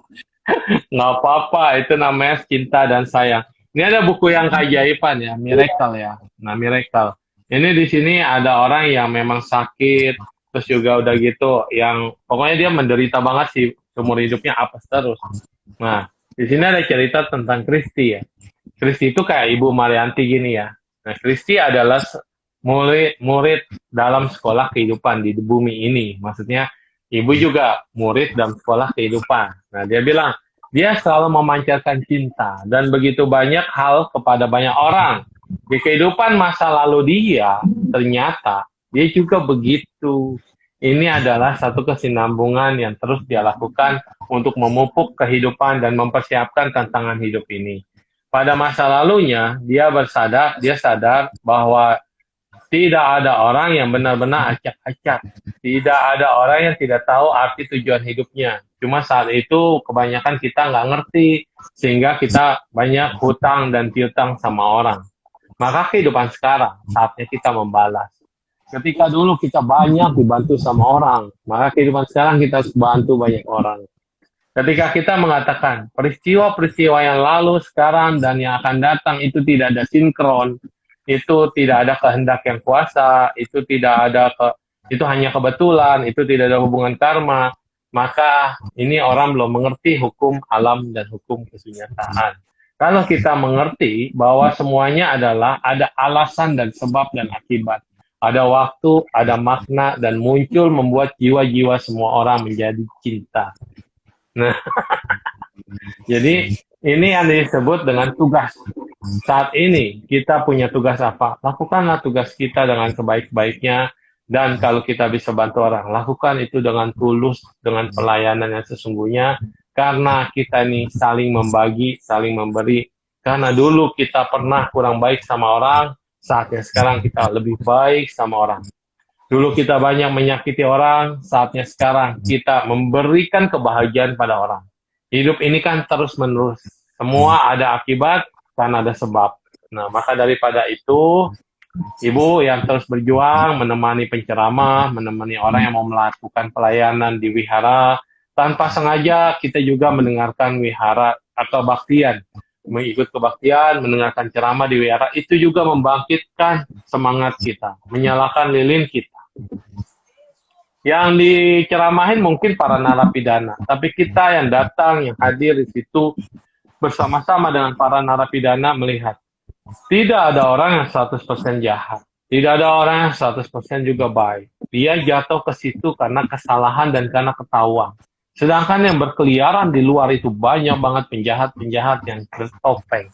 Speaker 1: Nggak apa-apa, itu namanya cinta dan sayang. Ini ada buku yang keajaiban ya, Miracle ya. Nah, Miracle. Ini di sini ada orang yang memang sakit, terus juga udah gitu, yang pokoknya dia menderita banget sih, seumur hidupnya apes terus. Nah, di sini ada cerita tentang Kristi ya. Kristi itu kayak Ibu Marianti gini ya. Nah, Kristi adalah murid dalam sekolah kehidupan di bumi ini. Maksudnya, ibu juga murid dalam sekolah kehidupan. Nah, dia bilang, dia selalu memancarkan cinta dan begitu banyak hal kepada banyak orang. Di kehidupan masa lalu dia, ternyata dia juga begitu. Ini adalah satu kesinambungan yang terus dia lakukan untuk memupuk kehidupan dan mempersiapkan tantangan hidup ini. Pada masa lalunya, dia sadar bahwa tidak ada orang yang benar-benar acak-acak. Tidak ada orang yang tidak tahu arti tujuan hidupnya. Cuma saat itu kebanyakan kita nggak ngerti, sehingga kita banyak hutang dan piutang sama orang. Maka kehidupan sekarang, saatnya kita membalas. Ketika dulu kita banyak dibantu sama orang, maka kehidupan sekarang kita harus bantu banyak orang. Ketika kita mengatakan peristiwa-peristiwa yang lalu, sekarang, dan yang akan datang itu tidak ada sinkron, itu tidak ada kehendak yang kuasa, itu tidak ada itu hanya kebetulan, itu tidak ada hubungan karma, maka ini orang belum mengerti hukum alam dan hukum kesunyataan. Kalau kita mengerti bahwa semuanya adalah ada alasan dan sebab dan akibat, ada waktu, ada makna, dan muncul membuat jiwa-jiwa semua orang menjadi cinta. Nah, jadi ini yang disebut dengan tugas. Saat ini kita punya tugas apa? Lakukanlah tugas kita dengan sebaik-baiknya, dan kalau kita bisa bantu orang, lakukan itu dengan tulus, dengan pelayanan yang sesungguhnya, karena kita ini saling membagi, saling memberi. Karena dulu kita pernah kurang baik sama orang, saatnya sekarang kita lebih baik sama orang. Dulu kita banyak menyakiti orang, saatnya sekarang kita memberikan kebahagiaan pada orang. Hidup ini kan terus-menerus. Semua ada akibat, kan ada sebab. Nah, maka daripada itu, Ibu yang terus berjuang menemani penceramah, menemani orang yang mau melakukan pelayanan di wihara. Tanpa sengaja kita juga mendengarkan wihara atau baktian. Mengikut kebaktian, mendengarkan ceramah di wihara, itu juga membangkitkan semangat kita, menyalakan lilin kita. Yang diceramahin mungkin para narapidana, tapi kita yang datang, yang hadir di situ bersama-sama dengan para narapidana melihat tidak ada orang yang 100% jahat. Tidak ada orang yang 100% juga baik. Dia jatuh ke situ karena kesalahan dan karena ketahuan. Sedangkan yang berkeliaran di luar itu banyak banget penjahat-penjahat yang bertopeng.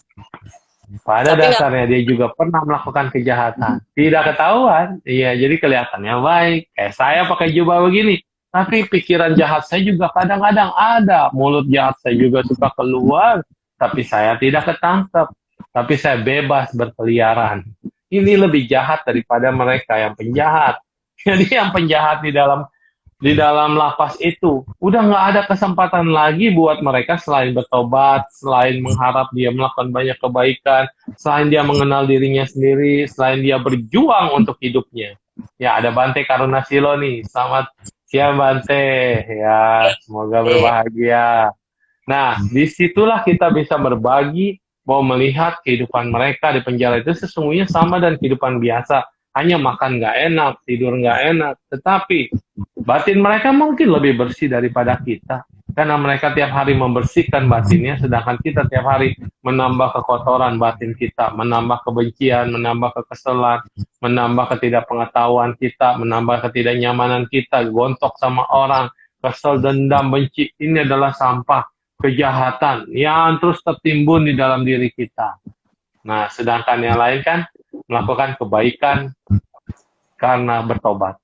Speaker 1: Pada
Speaker 2: Tapi
Speaker 1: dasarnya dia juga pernah melakukan kejahatan. Tidak ketahuan. Iya, jadi kelihatannya baik. Kayak saya pakai jubah begini. Tapi pikiran jahat saya juga kadang-kadang ada. Mulut jahat saya juga suka keluar. Tapi saya tidak ketangkep. Tapi saya bebas berkeliaran. Ini lebih jahat daripada mereka yang penjahat. Jadi yang penjahat di dalam lapas itu udah nggak ada kesempatan lagi buat mereka selain bertobat, selain mengharap dia melakukan banyak kebaikan, selain dia mengenal dirinya sendiri, selain dia berjuang untuk hidupnya. Ya, ada Bante Karunasilo nih. Selamat siang Bante. Ya, semoga berbahagia. Nah, disitulah kita bisa berbagi, mau melihat kehidupan mereka di penjara itu sesungguhnya sama dan kehidupan biasa. Hanya makan nggak enak, tidur nggak enak. Tetapi batin mereka mungkin lebih bersih daripada kita. Karena mereka tiap hari membersihkan batinnya, sedangkan kita tiap hari menambah kekotoran batin kita, menambah kebencian, menambah kekesalan, menambah ketidakpengetahuan kita, menambah ketidaknyamanan kita, gontok sama orang, kesel, dendam, benci. Ini adalah sampah kejahatan yang terus tertimbun di dalam diri kita. Nah, sedangkan yang lain kan melakukan kebaikan karena bertobat.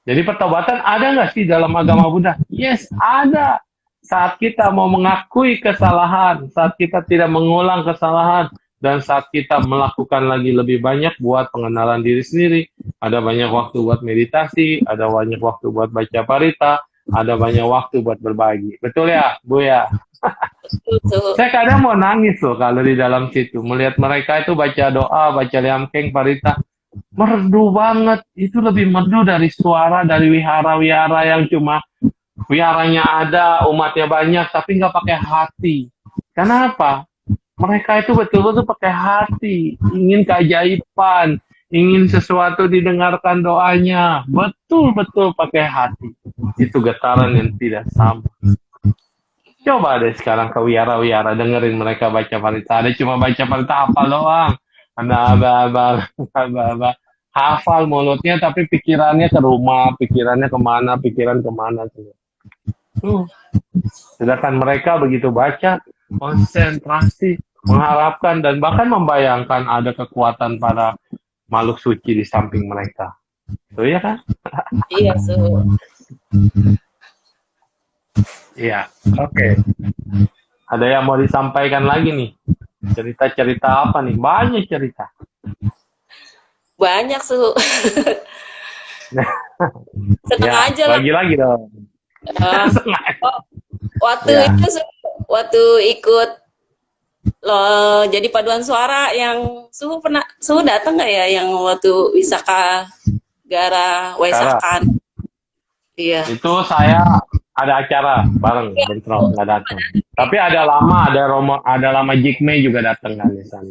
Speaker 1: Jadi pertobatan ada nggak sih dalam agama Buddha? Yes, ada. Saat kita mau mengakui kesalahan, saat kita tidak mengulang kesalahan, dan saat kita melakukan lagi lebih banyak buat pengenalan diri sendiri. Ada banyak waktu buat meditasi, ada banyak waktu buat baca parita, ada banyak waktu buat berbagi. Betul ya, Bu ya?
Speaker 2: betul.
Speaker 1: Saya kadang mau nangis loh kalau di dalam situ. Melihat mereka itu baca doa, baca liamkeng, parita. Merdu banget. Itu lebih merdu dari suara dari wihara-wihara yang cuma wiharanya ada, umatnya banyak, tapi nggak pakai hati. Kenapa? Mereka itu betul-betul pakai hati. Ingin keajaiban, ingin sesuatu didengarkan doanya. Betul-betul pakai hati. Itu getaran yang tidak sama. Coba deh sekarang ke wihara-wihara, dengerin mereka baca parita. Ada cuma baca parita hafal doang. Ada aba-aba. Hafal mulutnya tapi pikirannya ke rumah, pikirannya kemana. Sedangkan mereka begitu baca, konsentrasi, mengharapkan, dan bahkan membayangkan ada kekuatan pada makhluk suci di samping mereka. Itu ya kan?
Speaker 2: Iya, Su.
Speaker 1: Iya, oke. Ada yang mau disampaikan lagi nih? Cerita-cerita apa nih? Banyak cerita.
Speaker 2: Banyak, Su. Seneng
Speaker 1: Ya,
Speaker 2: aja lah.
Speaker 1: lagi-lagi dong.
Speaker 2: Waktu
Speaker 1: Ya.
Speaker 2: itu, Su, waktu ikut jadi paduan suara yang Su datang nggak ya yang waktu Wisaka Gara Waisakan? Iya.
Speaker 1: Itu saya ada acara bareng bentrok nggak datang. Tapi ada lama Jikme juga datang kan di sana.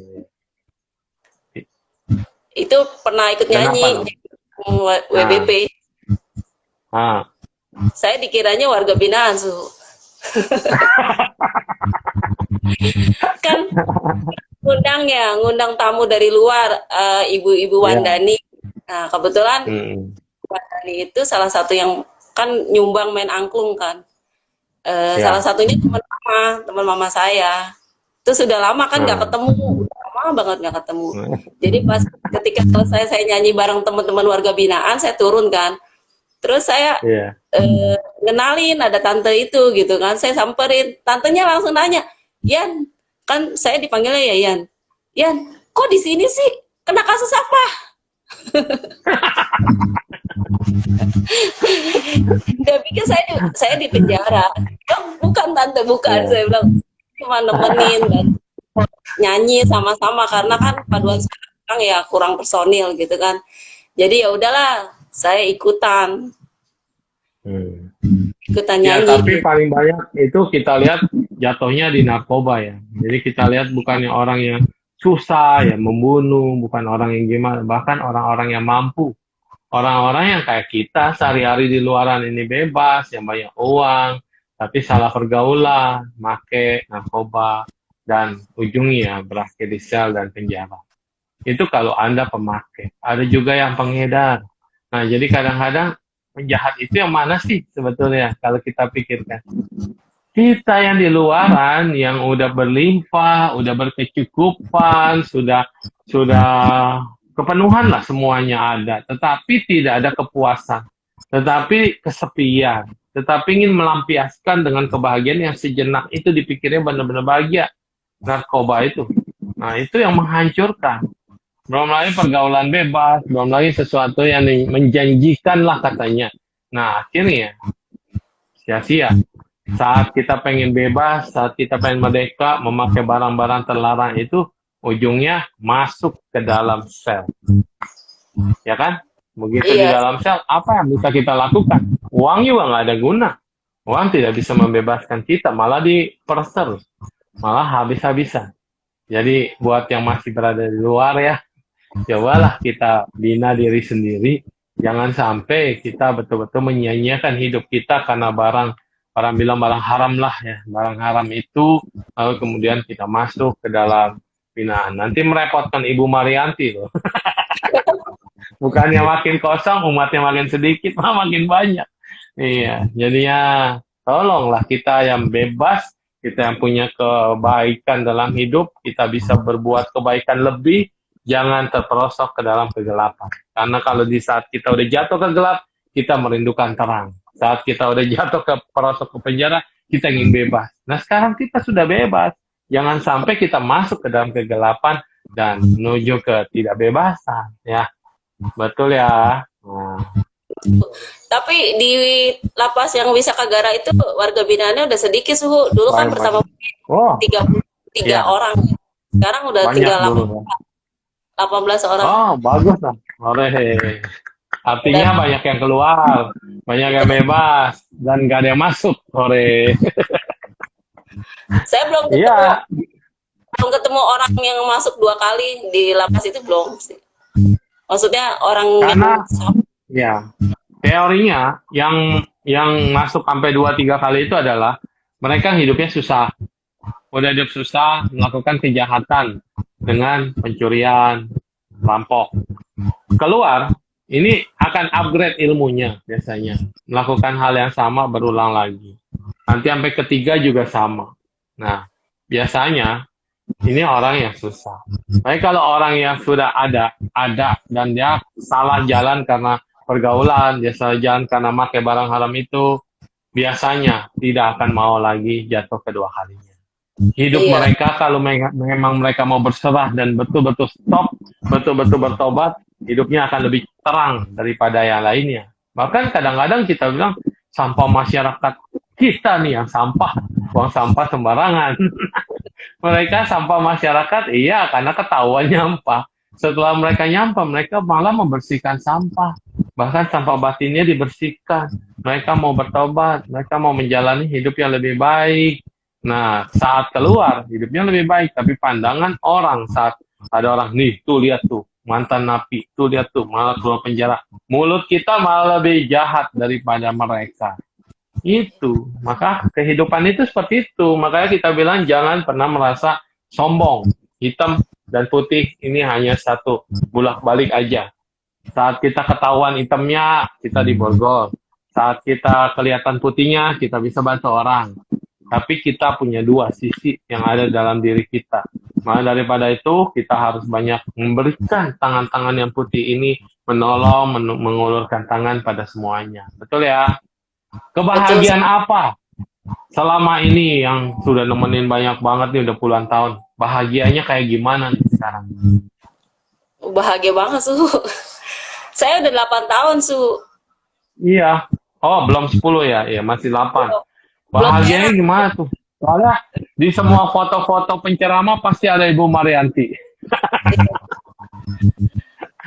Speaker 2: Itu pernah ikut
Speaker 1: Kenapa,
Speaker 2: nyanyi WBP.
Speaker 1: Ah,
Speaker 2: Saya dikiranya warga binaan, Su. Kan ngundang tamu dari luar, Ibu-ibu Wandani. Nah, kebetulan Wandani itu salah satu yang kan nyumbang main angklung kan. Salah satunya teman mama saya. Itu sudah lama kan nggak ketemu, lama banget nggak ketemu. Jadi pas ketika selesai saya nyanyi bareng teman-teman warga binaan, saya turun kan. Terus saya ngenalin ada tante itu gitu kan. Saya samperin, tantenya langsung nanya, "Yan, kan saya dipanggilnya ya Yan. Yan, kok di sini sih? Kena kasus apa?" Dia pikir saya di penjara. Bukan tante, bukan. Saya bilang cuma nemenin dan nyanyi sama-sama karena kan paduan suara sekarang ya kurang personil gitu kan. Jadi ya udahlah, saya ikutan
Speaker 1: Hmm.
Speaker 2: ikutan
Speaker 1: Ya,
Speaker 2: nyanyi
Speaker 1: tapi
Speaker 2: gitu.
Speaker 1: paling banyak itu kita lihat jatuhnya di narkoba ya. Jadi kita lihat bukannya orang yang susah ya membunuh, bukan orang yang gimana, bahkan orang-orang yang mampu. Orang-orang yang kayak kita sehari-hari di luaran ini bebas, yang banyak uang, tapi salah pergaulan, make narkoba, dan ujungnya berakhir di sel dan penjara. Itu kalau Anda pemakai. Ada juga yang pengedar. Nah, jadi kadang-kadang penjahat itu yang mana sih sebetulnya kalau kita pikirkan? Kita yang di luaran yang udah berlimpah, udah berkecukupan, sudah kepenuhan lah semuanya ada, tetapi tidak ada kepuasan, tetapi kesepian, tetapi ingin melampiaskan dengan kebahagiaan yang sejenak itu dipikirnya benar-benar bahagia. Narkoba itu. Nah, itu yang menghancurkan. Belum lagi pergaulan bebas, belum lagi sesuatu yang menjanjikan lah katanya. Nah, akhirnya sia-sia. Saat kita pengen bebas, saat kita pengen merdeka, memakai barang-barang terlarang itu, ujungnya masuk ke dalam sel. Ya kan? Begitu di
Speaker 2: Iya,
Speaker 1: dalam sel, apa yang bisa kita lakukan? Uang juga nggak ada guna. Uang tidak bisa membebaskan kita, malah dipersel, malah habis-habisan. Jadi buat yang masih berada di luar ya, cobalah kita bina diri sendiri. Jangan sampai kita betul-betul menyia-nyiakan hidup kita karena orang bilang barang haram lah ya. Barang haram itu, lalu kemudian kita masuk ke dalam binaan. Nanti merepotkan Ibu Marianti loh. Bukannya makin kosong, umatnya makin sedikit, malah makin banyak. Iya, jadinya tolonglah kita yang bebas, kita yang punya kebaikan dalam hidup, kita bisa berbuat kebaikan lebih, jangan terperosok ke dalam kegelapan. Karena kalau di saat kita udah jatuh ke gelap, kita merindukan terang. Saat kita udah jatuh ke perosok ke penjara, kita ingin bebas. Nah sekarang kita sudah bebas. Jangan sampai kita masuk ke dalam kegelapan dan menuju ke tidak bebasan. Ya, betul ya. Nah,
Speaker 2: tapi di lapas yang Wisakagara itu warga binaannya udah sedikit suhu. Dulu kan pertama
Speaker 1: oh,
Speaker 2: 33
Speaker 1: ya,
Speaker 2: orang. Sekarang udah
Speaker 1: banyak
Speaker 2: tinggal
Speaker 1: dulu. Ya.
Speaker 2: 18 orang.
Speaker 1: Oh, bagus lah. Ore. Artinya banyak yang keluar, banyak yang bebas, dan gak ada yang masuk. Ore.
Speaker 2: Saya
Speaker 1: Iya,
Speaker 2: belum ketemu orang yang masuk 2 kali di lapas itu belum sih. Maksudnya orang
Speaker 1: karena
Speaker 2: yang
Speaker 1: ya teorinya yang masuk sampai 2-3 kali itu adalah mereka hidupnya susah. Udah hidup susah, melakukan kejahatan dengan pencurian, rampok. Keluar, ini akan upgrade ilmunya biasanya. Melakukan hal yang sama berulang lagi. Nanti sampai ketiga juga sama. Nah, biasanya ini orang yang susah. Tapi kalau orang yang sudah ada dan dia salah jalan karena pergaulan, dia salah jalan karena pakai barang haram itu, biasanya tidak akan mau lagi jatuh kedua kalinya. Hidup
Speaker 2: iya,
Speaker 1: mereka kalau memang mereka mau berserah dan betul-betul stop, betul-betul bertobat, hidupnya akan lebih terang daripada yang lainnya. Bahkan kadang-kadang kita bilang sampah masyarakat kita nih yang sampah, buang sampah sembarangan. Mereka sampah masyarakat, iya karena ketahuan nyampah. Setelah mereka nyampah, mereka malah membersihkan sampah. Bahkan sampah batinnya dibersihkan. Mereka mau bertobat, mereka mau menjalani hidup yang lebih baik. Nah, saat keluar, hidupnya lebih baik. Tapi pandangan orang saat ada orang, nih, tuh lihat tuh, mantan napi, tuh lihat tuh, malah keluar penjara. Mulut kita malah lebih jahat daripada mereka. Itu, maka kehidupan itu seperti itu. Makanya kita bilang jangan pernah merasa sombong. Hitam dan putih ini hanya satu, bolak-balik aja. Saat kita ketahuan hitamnya, kita diborgol. Saat kita kelihatan putihnya, kita bisa bantu orang. Tapi kita punya dua sisi yang ada dalam diri kita. Maka daripada itu, kita harus banyak memberikan tangan-tangan yang putih ini, menolong, mengulurkan tangan pada semuanya. Betul ya? Kebahagiaan apa selama ini yang sudah nemenin banyak banget nih udah puluhan tahun? Bahagianya kayak gimana nih sekarang?
Speaker 2: bahagia banget su. Saya udah 8 tahun su.
Speaker 1: Iya. Oh, belum 10 ya? Iya, masih 8.
Speaker 2: Belum
Speaker 1: Bahagianya
Speaker 2: enak.
Speaker 1: gimana tuh? Soalnya di semua foto-foto penceramah pasti ada Ibu Marianti.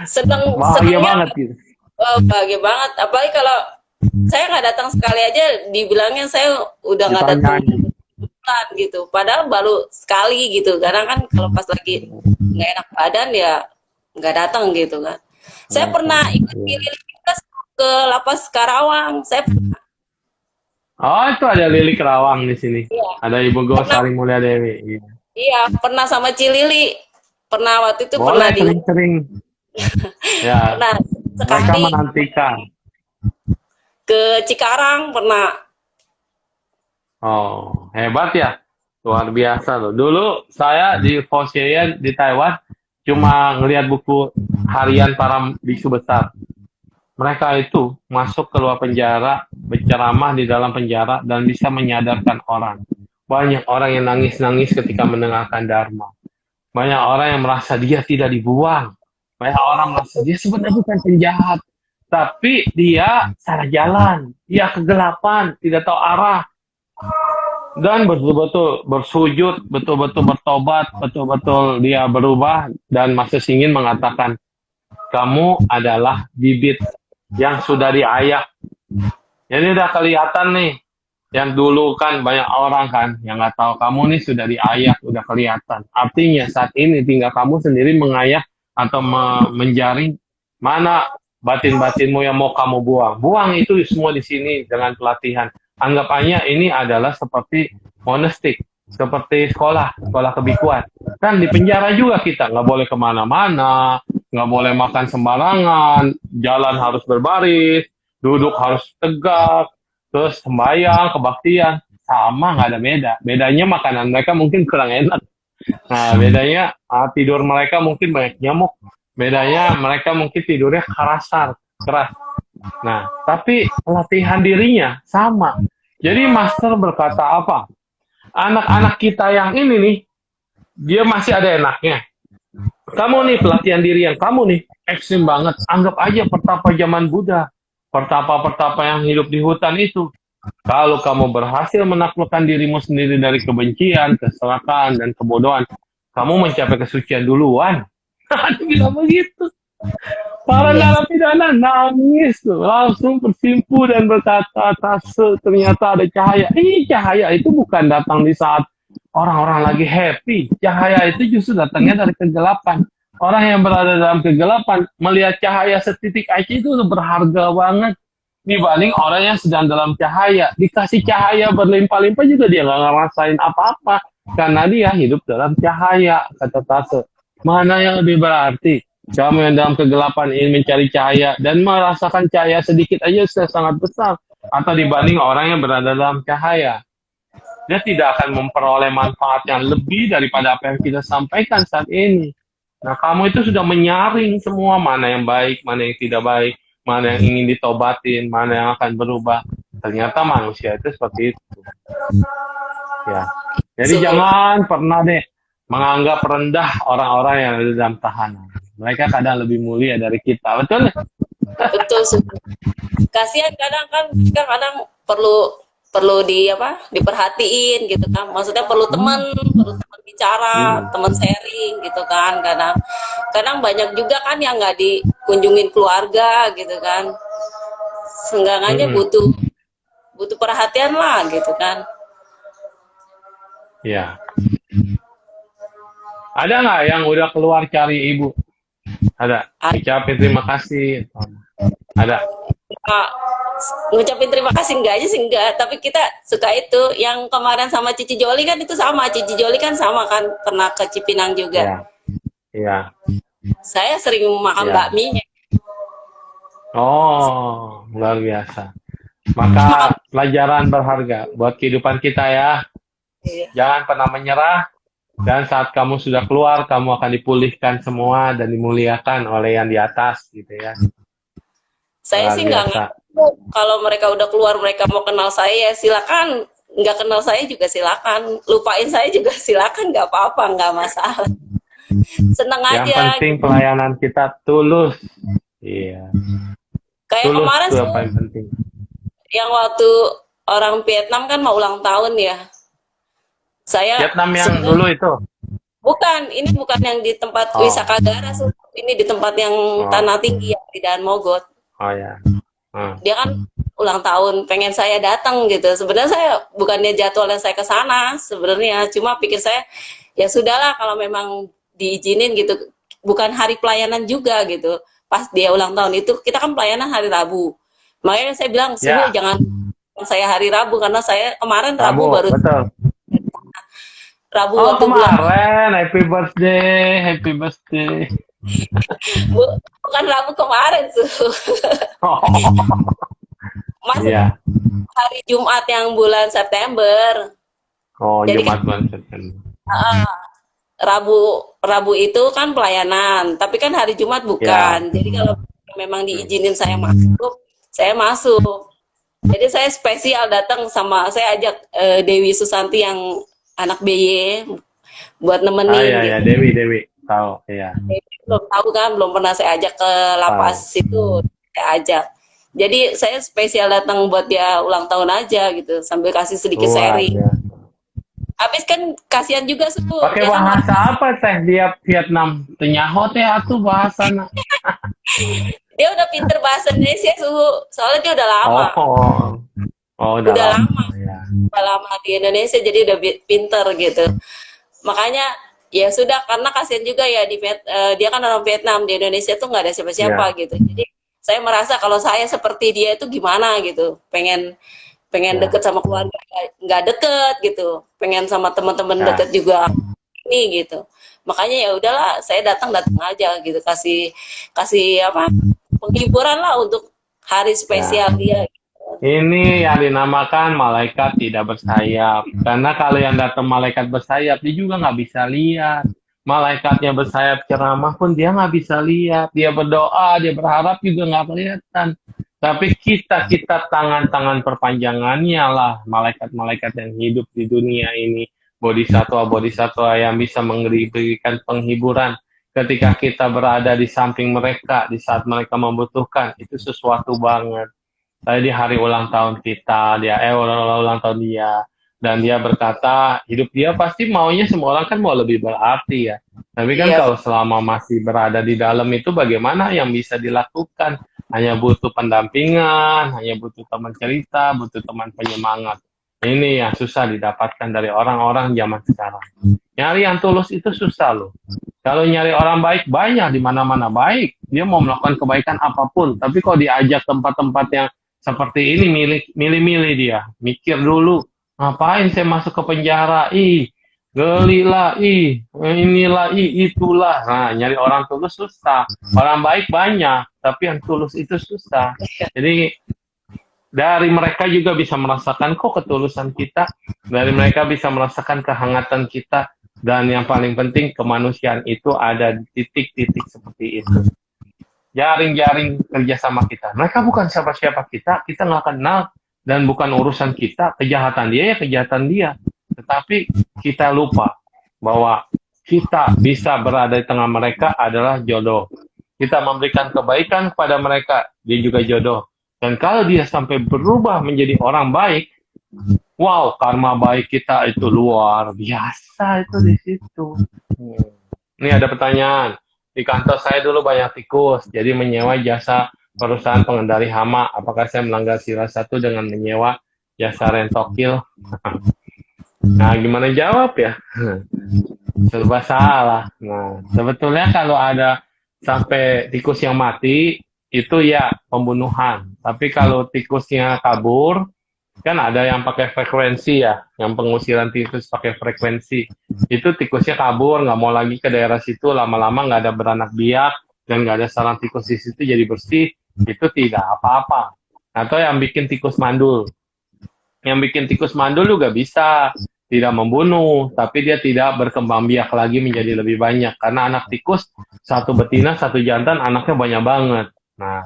Speaker 4: Bahagia
Speaker 2: Senangnya
Speaker 4: banget gitu.
Speaker 2: bahagia banget. Apalagi kalau saya nggak datang sekali aja, dibilangnya saya udah nggak datang
Speaker 4: Ditanyain.
Speaker 2: bulan gitu. Padahal baru sekali gitu. Karena kan kalau pas lagi nggak enak badan ya nggak datang gitu kan. Saya pernah ikut
Speaker 4: Iya.
Speaker 2: keliling juga ke Lapas Karawang. Saya
Speaker 4: Oh, itu ada Lili Kerawang di sini.
Speaker 2: iya,
Speaker 4: Ada Ibu
Speaker 2: pernah
Speaker 4: Gosari Mulia Dewi. Iya.
Speaker 2: iya pernah sama Cilili. Pernah waktu itu pernah
Speaker 4: Boleh
Speaker 2: di
Speaker 4: sering-sering. Ya,
Speaker 2: pernah
Speaker 4: mereka
Speaker 2: sekali
Speaker 4: menantikan.
Speaker 2: ke Cikarang pernah.
Speaker 4: Oh, hebat ya. Luar biasa loh. Dulu saya di Fosien di Taiwan cuma ngelihat buku harian para biksu besar. Mereka itu masuk ke luar penjara, berceramah di dalam penjara, dan bisa menyadarkan orang. Banyak orang yang nangis-nangis ketika mendengarkan Dharma. Banyak orang yang merasa dia tidak dibuang. Banyak orang merasa dia sebenarnya bukan penjahat. Tapi dia salah jalan. Dia kegelapan, tidak tahu arah. Dan betul-betul bersujud, betul-betul bertobat, betul-betul dia berubah. Dan Master Singin mengatakan, kamu adalah bibit yang sudah diayak. Jadi udah kelihatan nih. Yang dulu kan banyak orang kan yang nggak tahu kamu nih sudah diayak, udah kelihatan. Artinya saat ini tinggal kamu sendiri mengayak atau menjaring mana batin-batinmu yang mau kamu buang. Buang itu semua di sini dengan pelatihan. Anggapannya ini adalah seperti monastik, seperti sekolah kebikuan. Kan di penjara juga kita nggak boleh kemana-mana, nggak boleh makan sembarangan, jalan harus berbaris, duduk harus tegak, terus sembahyang, kebaktian, sama nggak ada beda. Bedanya makanan mereka mungkin kurang enak. Nah, bedanya tidur mereka mungkin banyak nyamuk. Bedanya mereka mungkin tidurnya keras. Nah, tapi latihan dirinya sama. Jadi Master berkata apa? Anak-anak kita yang ini nih, dia masih ada enaknya. Kamu nih pelatihan diri yang kamu nih ekstrim banget. Anggap aja pertapa zaman Buddha. Pertapa-pertapa yang hidup di hutan itu. Kalau kamu berhasil menaklukkan dirimu sendiri dari kebencian, kesalahan, dan kebodohan, kamu mencapai kesucian duluan. Dia bilang begitu. Para narapidana nangis tuh, langsung bersimpu dan berkata, "Tase, ternyata ada cahaya." Ini cahaya itu bukan datang di saat orang-orang lagi happy. Cahaya itu justru datangnya dari kegelapan. Orang yang berada dalam kegelapan melihat cahaya setitik aja itu udah berharga banget dibanding orang yang sedang dalam cahaya. Dikasih cahaya berlimpah-limpah juga dia nggak ngerasain apa-apa karena dia hidup dalam cahaya, kata Tase. Mana yang lebih berarti? Kamu yang dalam kegelapan ingin mencari cahaya dan merasakan cahaya sedikit aja sudah sangat besar, atau dibanding orang yang berada dalam cahaya. Dia tidak akan memperoleh manfaat yang lebih daripada apa yang kita sampaikan saat ini. Nah, kamu itu sudah menyaring semua mana yang baik, mana yang tidak baik, mana yang ingin ditobatin, mana yang akan berubah. Ternyata manusia itu seperti itu. Ya. Jadi jangan pernah deh menganggap rendah orang-orang yang ada dalam tahanan. Mereka kadang lebih mulia dari kita, betul?
Speaker 2: Betul sih. Kasihan kadang kan kita kadang perlu diperhatiin gitu kan. Maksudnya perlu teman bicara, teman sharing gitu kan. Kadang banyak juga kan yang nggak dikunjungin keluarga gitu kan. Seenggaknya butuh perhatian lah gitu kan.
Speaker 4: Ya. Ada nggak yang udah keluar cari ibu? Ada. Ucapin terima kasih. Ada.
Speaker 2: Nah, ngucapin terima kasih enggak aja sih enggak, tapi kita suka itu. Yang kemarin sama Cici Joli kan itu sama. Cici Joli kan sama kan, pernah ke Cipinang juga.
Speaker 4: Iya. Iya.
Speaker 2: Saya sering makan bakminya.
Speaker 4: Oh, luar biasa. Maka pelajaran berharga buat kehidupan kita ya.
Speaker 2: Iya.
Speaker 4: Jangan pernah menyerah. Dan saat kamu sudah keluar, kamu akan dipulihkan semua dan dimuliakan oleh yang di atas, gitu ya.
Speaker 2: Saya sih nggak ngaku kalau mereka udah keluar, mereka mau kenal saya, ya silakan. Nggak kenal saya juga silakan. Lupain saya juga silakan, nggak apa-apa, nggak masalah. Seneng aja.
Speaker 4: Yang penting pelayanan kita tulus. Iya.
Speaker 2: Kayak
Speaker 4: tulus
Speaker 2: kemarin
Speaker 4: itu
Speaker 2: sih,
Speaker 4: yang paling penting.
Speaker 2: yang waktu orang Vietnam kan mau ulang tahun ya. Saya
Speaker 4: Vietnam yang dulu itu.
Speaker 2: bukan, ini bukan yang di tempat wisata Gara, ini di tempat yang tanah tinggi yang di Daan Mogot.
Speaker 4: Oh ya.
Speaker 2: Dia kan ulang tahun, pengen saya datang gitu. Sebenarnya saya bukannya jadwalnya saya ke sana sebenarnya, cuma pikir saya ya sudahlah kalau memang diizinin gitu. Bukan hari pelayanan juga gitu. Pas dia ulang tahun itu kita kan pelayanan hari Rabu. Makanya saya bilang suhu
Speaker 4: Ya,
Speaker 2: jangan saya hari Rabu karena saya kemarin Rabu
Speaker 4: Rabu,
Speaker 2: baru
Speaker 4: betul.
Speaker 2: Rabu
Speaker 4: Oh,
Speaker 2: waktu bulan
Speaker 4: kemarin, happy birthday.
Speaker 2: bukan Rabu kemarin tuh. Mas
Speaker 4: Iya.
Speaker 2: hari Jumat yang bulan September.
Speaker 4: Oh,
Speaker 2: Jadi
Speaker 4: Jumat bulan September.
Speaker 2: Rabu Rabu itu kan pelayanan, tapi kan hari Jumat
Speaker 4: Ya.
Speaker 2: bukan. Jadi kalau memang diizinin saya masuk. Jadi saya spesial datang sama saya ajak Dewi Susanti yang anak BY buat
Speaker 4: Ah,
Speaker 2: nemenin
Speaker 4: ya, ya,
Speaker 2: gitu.
Speaker 4: Dewi, tahu, iya.
Speaker 2: Belum tahu kan, belum pernah saya ajak ke lapas itu, saya ajak. Jadi saya spesial datang buat dia ulang tahun aja gitu, sambil kasih sedikit
Speaker 4: Luar
Speaker 2: sharing.
Speaker 4: biasa.
Speaker 2: Habis kan kasihan juga suku
Speaker 4: Pakai
Speaker 2: dia kan
Speaker 4: bahasa apa teh dia Vietnam? Tenyaho teh atuh bahasana.
Speaker 2: dia udah pinter bahasa Indonesia suhu, soalnya dia udah lama,
Speaker 4: Udah
Speaker 2: udah
Speaker 4: lama.
Speaker 2: lama,
Speaker 4: Ya.
Speaker 2: udah lama di Indonesia jadi udah pinter gitu. Makanya ya sudah karena kasihan juga ya dia kan orang Vietnam, di Indonesia tuh nggak ada siapa-siapa gitu. Jadi saya merasa kalau saya seperti dia itu gimana gitu, pengen deket sama keluarga nggak deket gitu, pengen sama teman-teman deket juga ini gitu. Makanya ya udahlah saya datang aja gitu, kasih apa penghiburan lah untuk hari spesial dia.
Speaker 4: Ini yang dinamakan malaikat tidak bersayap. Karena kalau yang datang malaikat bersayap, dia juga nggak bisa lihat. Malaikatnya bersayap ceramah pun dia nggak bisa lihat. Dia berdoa, dia berharap juga nggak kelihatan. Tapi kita tangan-tangan perpanjangannya lah. Malaikat-malaikat yang hidup di dunia ini. Bodhisatwa-bodhisatwa yang bisa memberikan penghiburan. Ketika kita berada di samping mereka, di saat mereka membutuhkan, itu sesuatu banget. Tadi hari ulang tahun kita, ulang tahun dia, dan dia berkata hidup dia pasti maunya semua orang kan mau lebih berarti ya. Tapi kan kalau selama masih berada di dalam itu bagaimana yang bisa dilakukan? Hanya butuh pendampingan, hanya butuh teman cerita, butuh teman penyemangat. Ini yang susah didapatkan dari orang-orang zaman sekarang. Nyari yang tulus itu susah loh. Kalau nyari orang baik banyak di mana-mana baik, dia mau melakukan kebaikan apapun. Tapi kalau diajak tempat-tempat yang seperti ini milih-milih dia, mikir dulu, ngapain saya masuk ke penjara, geli lah, inilah, itulah. Nah, nyari orang tulus susah, orang baik banyak, tapi yang tulus itu susah. Jadi dari mereka juga bisa merasakan kok ketulusan kita, dari mereka bisa merasakan kehangatan kita, dan yang paling penting kemanusiaan itu ada di titik-titik seperti itu. Jaring-jaring kerjasama kita. Mereka bukan siapa-siapa kita nggak kenal, dan bukan urusan kita, kejahatan dia ya kejahatan dia. Tetapi kita lupa bahwa kita bisa berada di tengah mereka adalah jodoh. Kita memberikan kebaikan kepada mereka, dia juga jodoh. Dan kalau dia sampai berubah menjadi orang baik, wow, karma baik kita itu luar biasa itu di situ. Ini ada pertanyaan. Di kantor saya dulu banyak tikus, jadi menyewa jasa perusahaan pengendali hama. Apakah saya melanggar sila 1 dengan menyewa jasa rentokil? Nah, gimana jawab ya? Serba salah. Nah, sebetulnya kalau ada sampai tikus yang mati, itu ya pembunuhan. Tapi kalau tikusnya kabur, kan ada yang pakai frekuensi ya, yang pengusiran tikus pakai frekuensi. Itu tikusnya kabur, nggak mau lagi ke daerah situ, lama-lama nggak ada beranak biak, dan nggak ada sarang tikus di situ jadi bersih, itu tidak apa-apa. Atau yang bikin tikus mandul. Yang bikin tikus mandul juga bisa, tidak membunuh, tapi dia tidak berkembang biak lagi menjadi lebih banyak. Karena anak tikus, satu betina, satu jantan, anaknya banyak banget. Nah,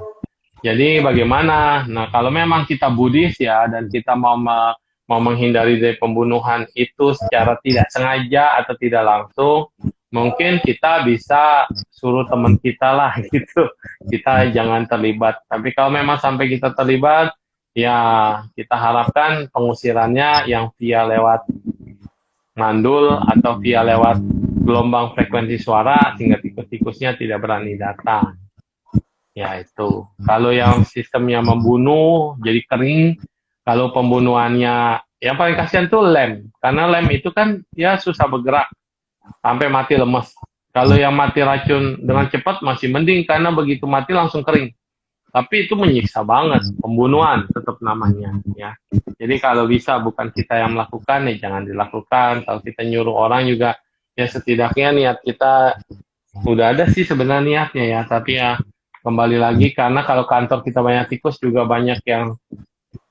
Speaker 4: jadi bagaimana? Nah, kalau memang kita Buddhis ya, dan kita mau menghindari dari pembunuhan itu secara tidak sengaja atau tidak langsung, mungkin kita bisa suruh teman kita lah gitu. Kita jangan terlibat. Tapi kalau memang sampai kita terlibat, ya kita harapkan pengusirannya yang via lewat mandul atau via lewat gelombang frekuensi suara sehingga tikus-tikusnya tidak berani datang. Ya itu. Kalau yang sistemnya membunuh jadi kering, kalau pembunuhannya yang paling kasihan tuh lem, karena lem itu kan ya susah bergerak sampai mati lemes. Kalau yang mati racun dengan cepat masih mending karena begitu mati langsung kering. Tapi itu menyiksa banget, pembunuhan tetap namanya ya. Jadi kalau bisa bukan kita yang melakukan ya jangan dilakukan. Kalau kita nyuruh orang juga ya setidaknya niat kita udah ada sih sebenarnya niatnya ya, tapi ya kembali lagi karena kalau kantor kita banyak tikus juga banyak yang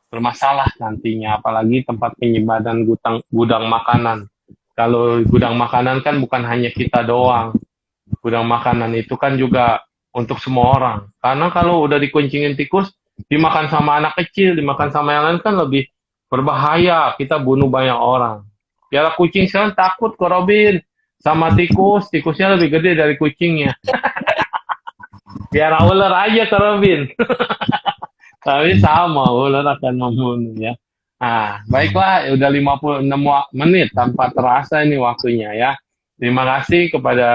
Speaker 4: bermasalah nantinya, apalagi tempat penyimpanan gudang makanan. Kalau gudang makanan kan bukan hanya kita doang, gudang makanan itu kan juga untuk semua orang. Karena kalau udah dikuncingin tikus, dimakan sama anak kecil, dimakan sama yang lain kan lebih berbahaya. Kita bunuh banyak orang. Piara kucing sekarang takut kok Robin sama tikus, tikusnya lebih gede dari kucingnya. Piara ular aja ke Robin. Tapi sama, ular akan membunuh ya. Nah, baiklah, udah 56 menit tanpa terasa ini waktunya ya. Terima kasih kepada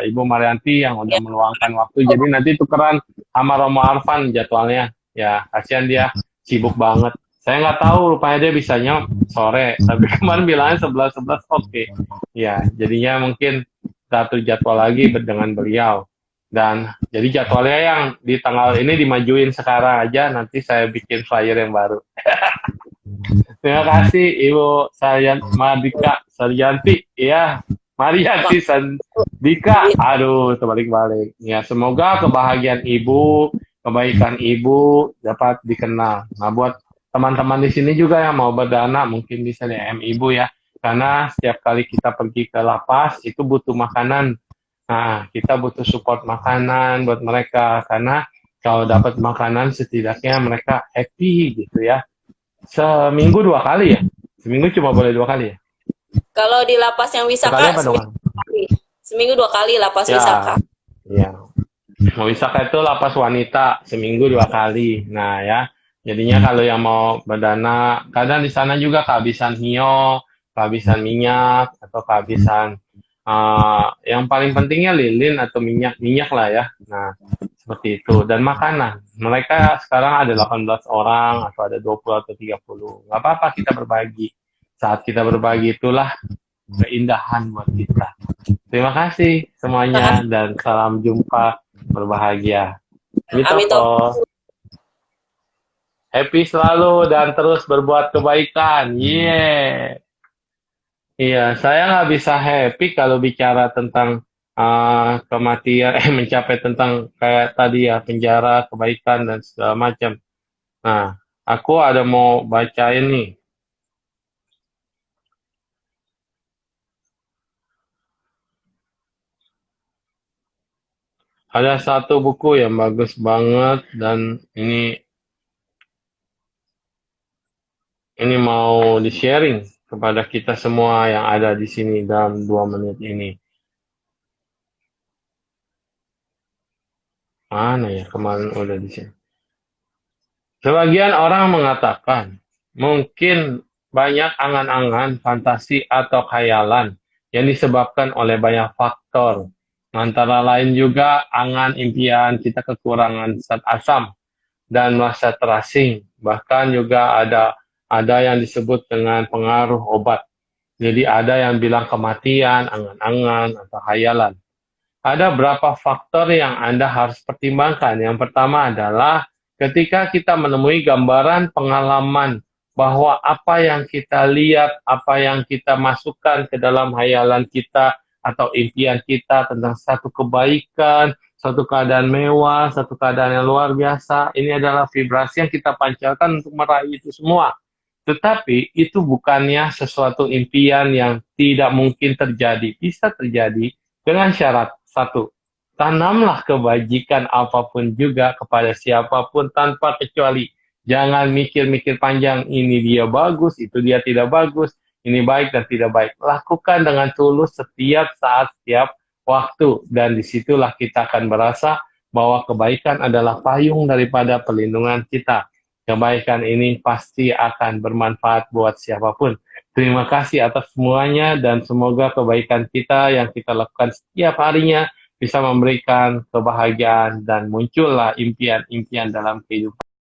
Speaker 4: Ibu Marianti yang udah meluangkan waktu. Jadi nanti tukeran sama Romo Arfan jadwalnya. Ya, kasihan dia sibuk banget. Saya nggak tahu, rupanya dia bisanya sore. Tapi kemarin bilangnya 11-11, oke. Ya, jadinya mungkin satu jadwal lagi dengan beliau. Dan jadi jadwalnya yang di tanggal ini dimajuin sekarang aja. Nanti saya bikin flyer yang baru. Terima kasih Ibu Madika Sarjanti. Ya. Marianti Sandika, aduh terbalik-balik. Ya semoga kebahagiaan ibu, kebaikan ibu dapat dikenal. Nah buat teman-teman di sini juga yang mau berdana mungkin bisa DM ibu ya, karena setiap kali kita pergi ke lapas itu butuh makanan. Nah kita butuh support makanan buat mereka karena kalau dapat makanan setidaknya mereka happy gitu ya. Seminggu 2 kali ya, seminggu cuma boleh 2 kali ya.
Speaker 2: Kalau di lapas yang Wisaka seminggu 2 kali lapas
Speaker 4: ya,
Speaker 2: Wisaka.
Speaker 4: Iya. Wisaka itu lapas wanita seminggu 2 kali. Nah ya, jadinya kalau yang mau berdana, kadang di sana juga kehabisan hio, kehabisan minyak atau kehabisan yang paling pentingnya lilin atau minyak lah ya. Nah seperti itu dan makanan. Mereka sekarang ada 18 orang atau ada 20 atau 30. Nggak apa-apa kita berbagi. Saat kita berbagi itulah keindahan buat kita. Terima kasih semuanya dan salam jumpa berbahagia. Mitoko. Happy selalu dan terus berbuat kebaikan. Yeah. Iya, saya nggak bisa happy kalau bicara tentang kematian, mencapai tentang kayak tadi ya penjara, kebaikan dan segala macam. Nah, aku ada mau bacain nih. Ada satu buku yang bagus banget dan ini mau di-sharing kepada kita semua yang ada di sini dalam 2 menit ini. Mana ya kemarin udah di sini. Sebagian orang mengatakan mungkin banyak angan-angan, fantasi atau khayalan yang disebabkan oleh banyak faktor. Antara lain juga angan impian kita kekurangan zat asam dan merasa terasing. Bahkan juga ada yang disebut dengan pengaruh obat. Jadi ada yang bilang kematian, angan-angan, atau khayalan. Ada beberapa faktor yang Anda harus pertimbangkan. Yang pertama adalah ketika kita menemui gambaran pengalaman bahwa apa yang kita lihat, apa yang kita masukkan ke dalam hayalan kita atau impian kita tentang satu kebaikan, satu keadaan mewah, satu keadaan yang luar biasa, ini adalah vibrasi yang kita pancarkan untuk meraih itu semua. Tetapi itu bukannya sesuatu impian yang tidak mungkin terjadi. Bisa terjadi dengan syarat satu, tanamlah kebajikan apapun juga kepada siapapun tanpa kecuali. Jangan mikir-mikir panjang, ini dia bagus, itu dia tidak bagus, ini baik dan tidak baik. Lakukan dengan tulus setiap saat, setiap waktu. Dan disitulah kita akan merasa bahwa kebaikan adalah payung daripada perlindungan kita. Kebaikan ini pasti akan bermanfaat buat siapapun. Terima kasih atas semuanya dan semoga kebaikan kita yang kita lakukan setiap harinya bisa memberikan kebahagiaan dan muncullah impian-impian dalam kehidupan.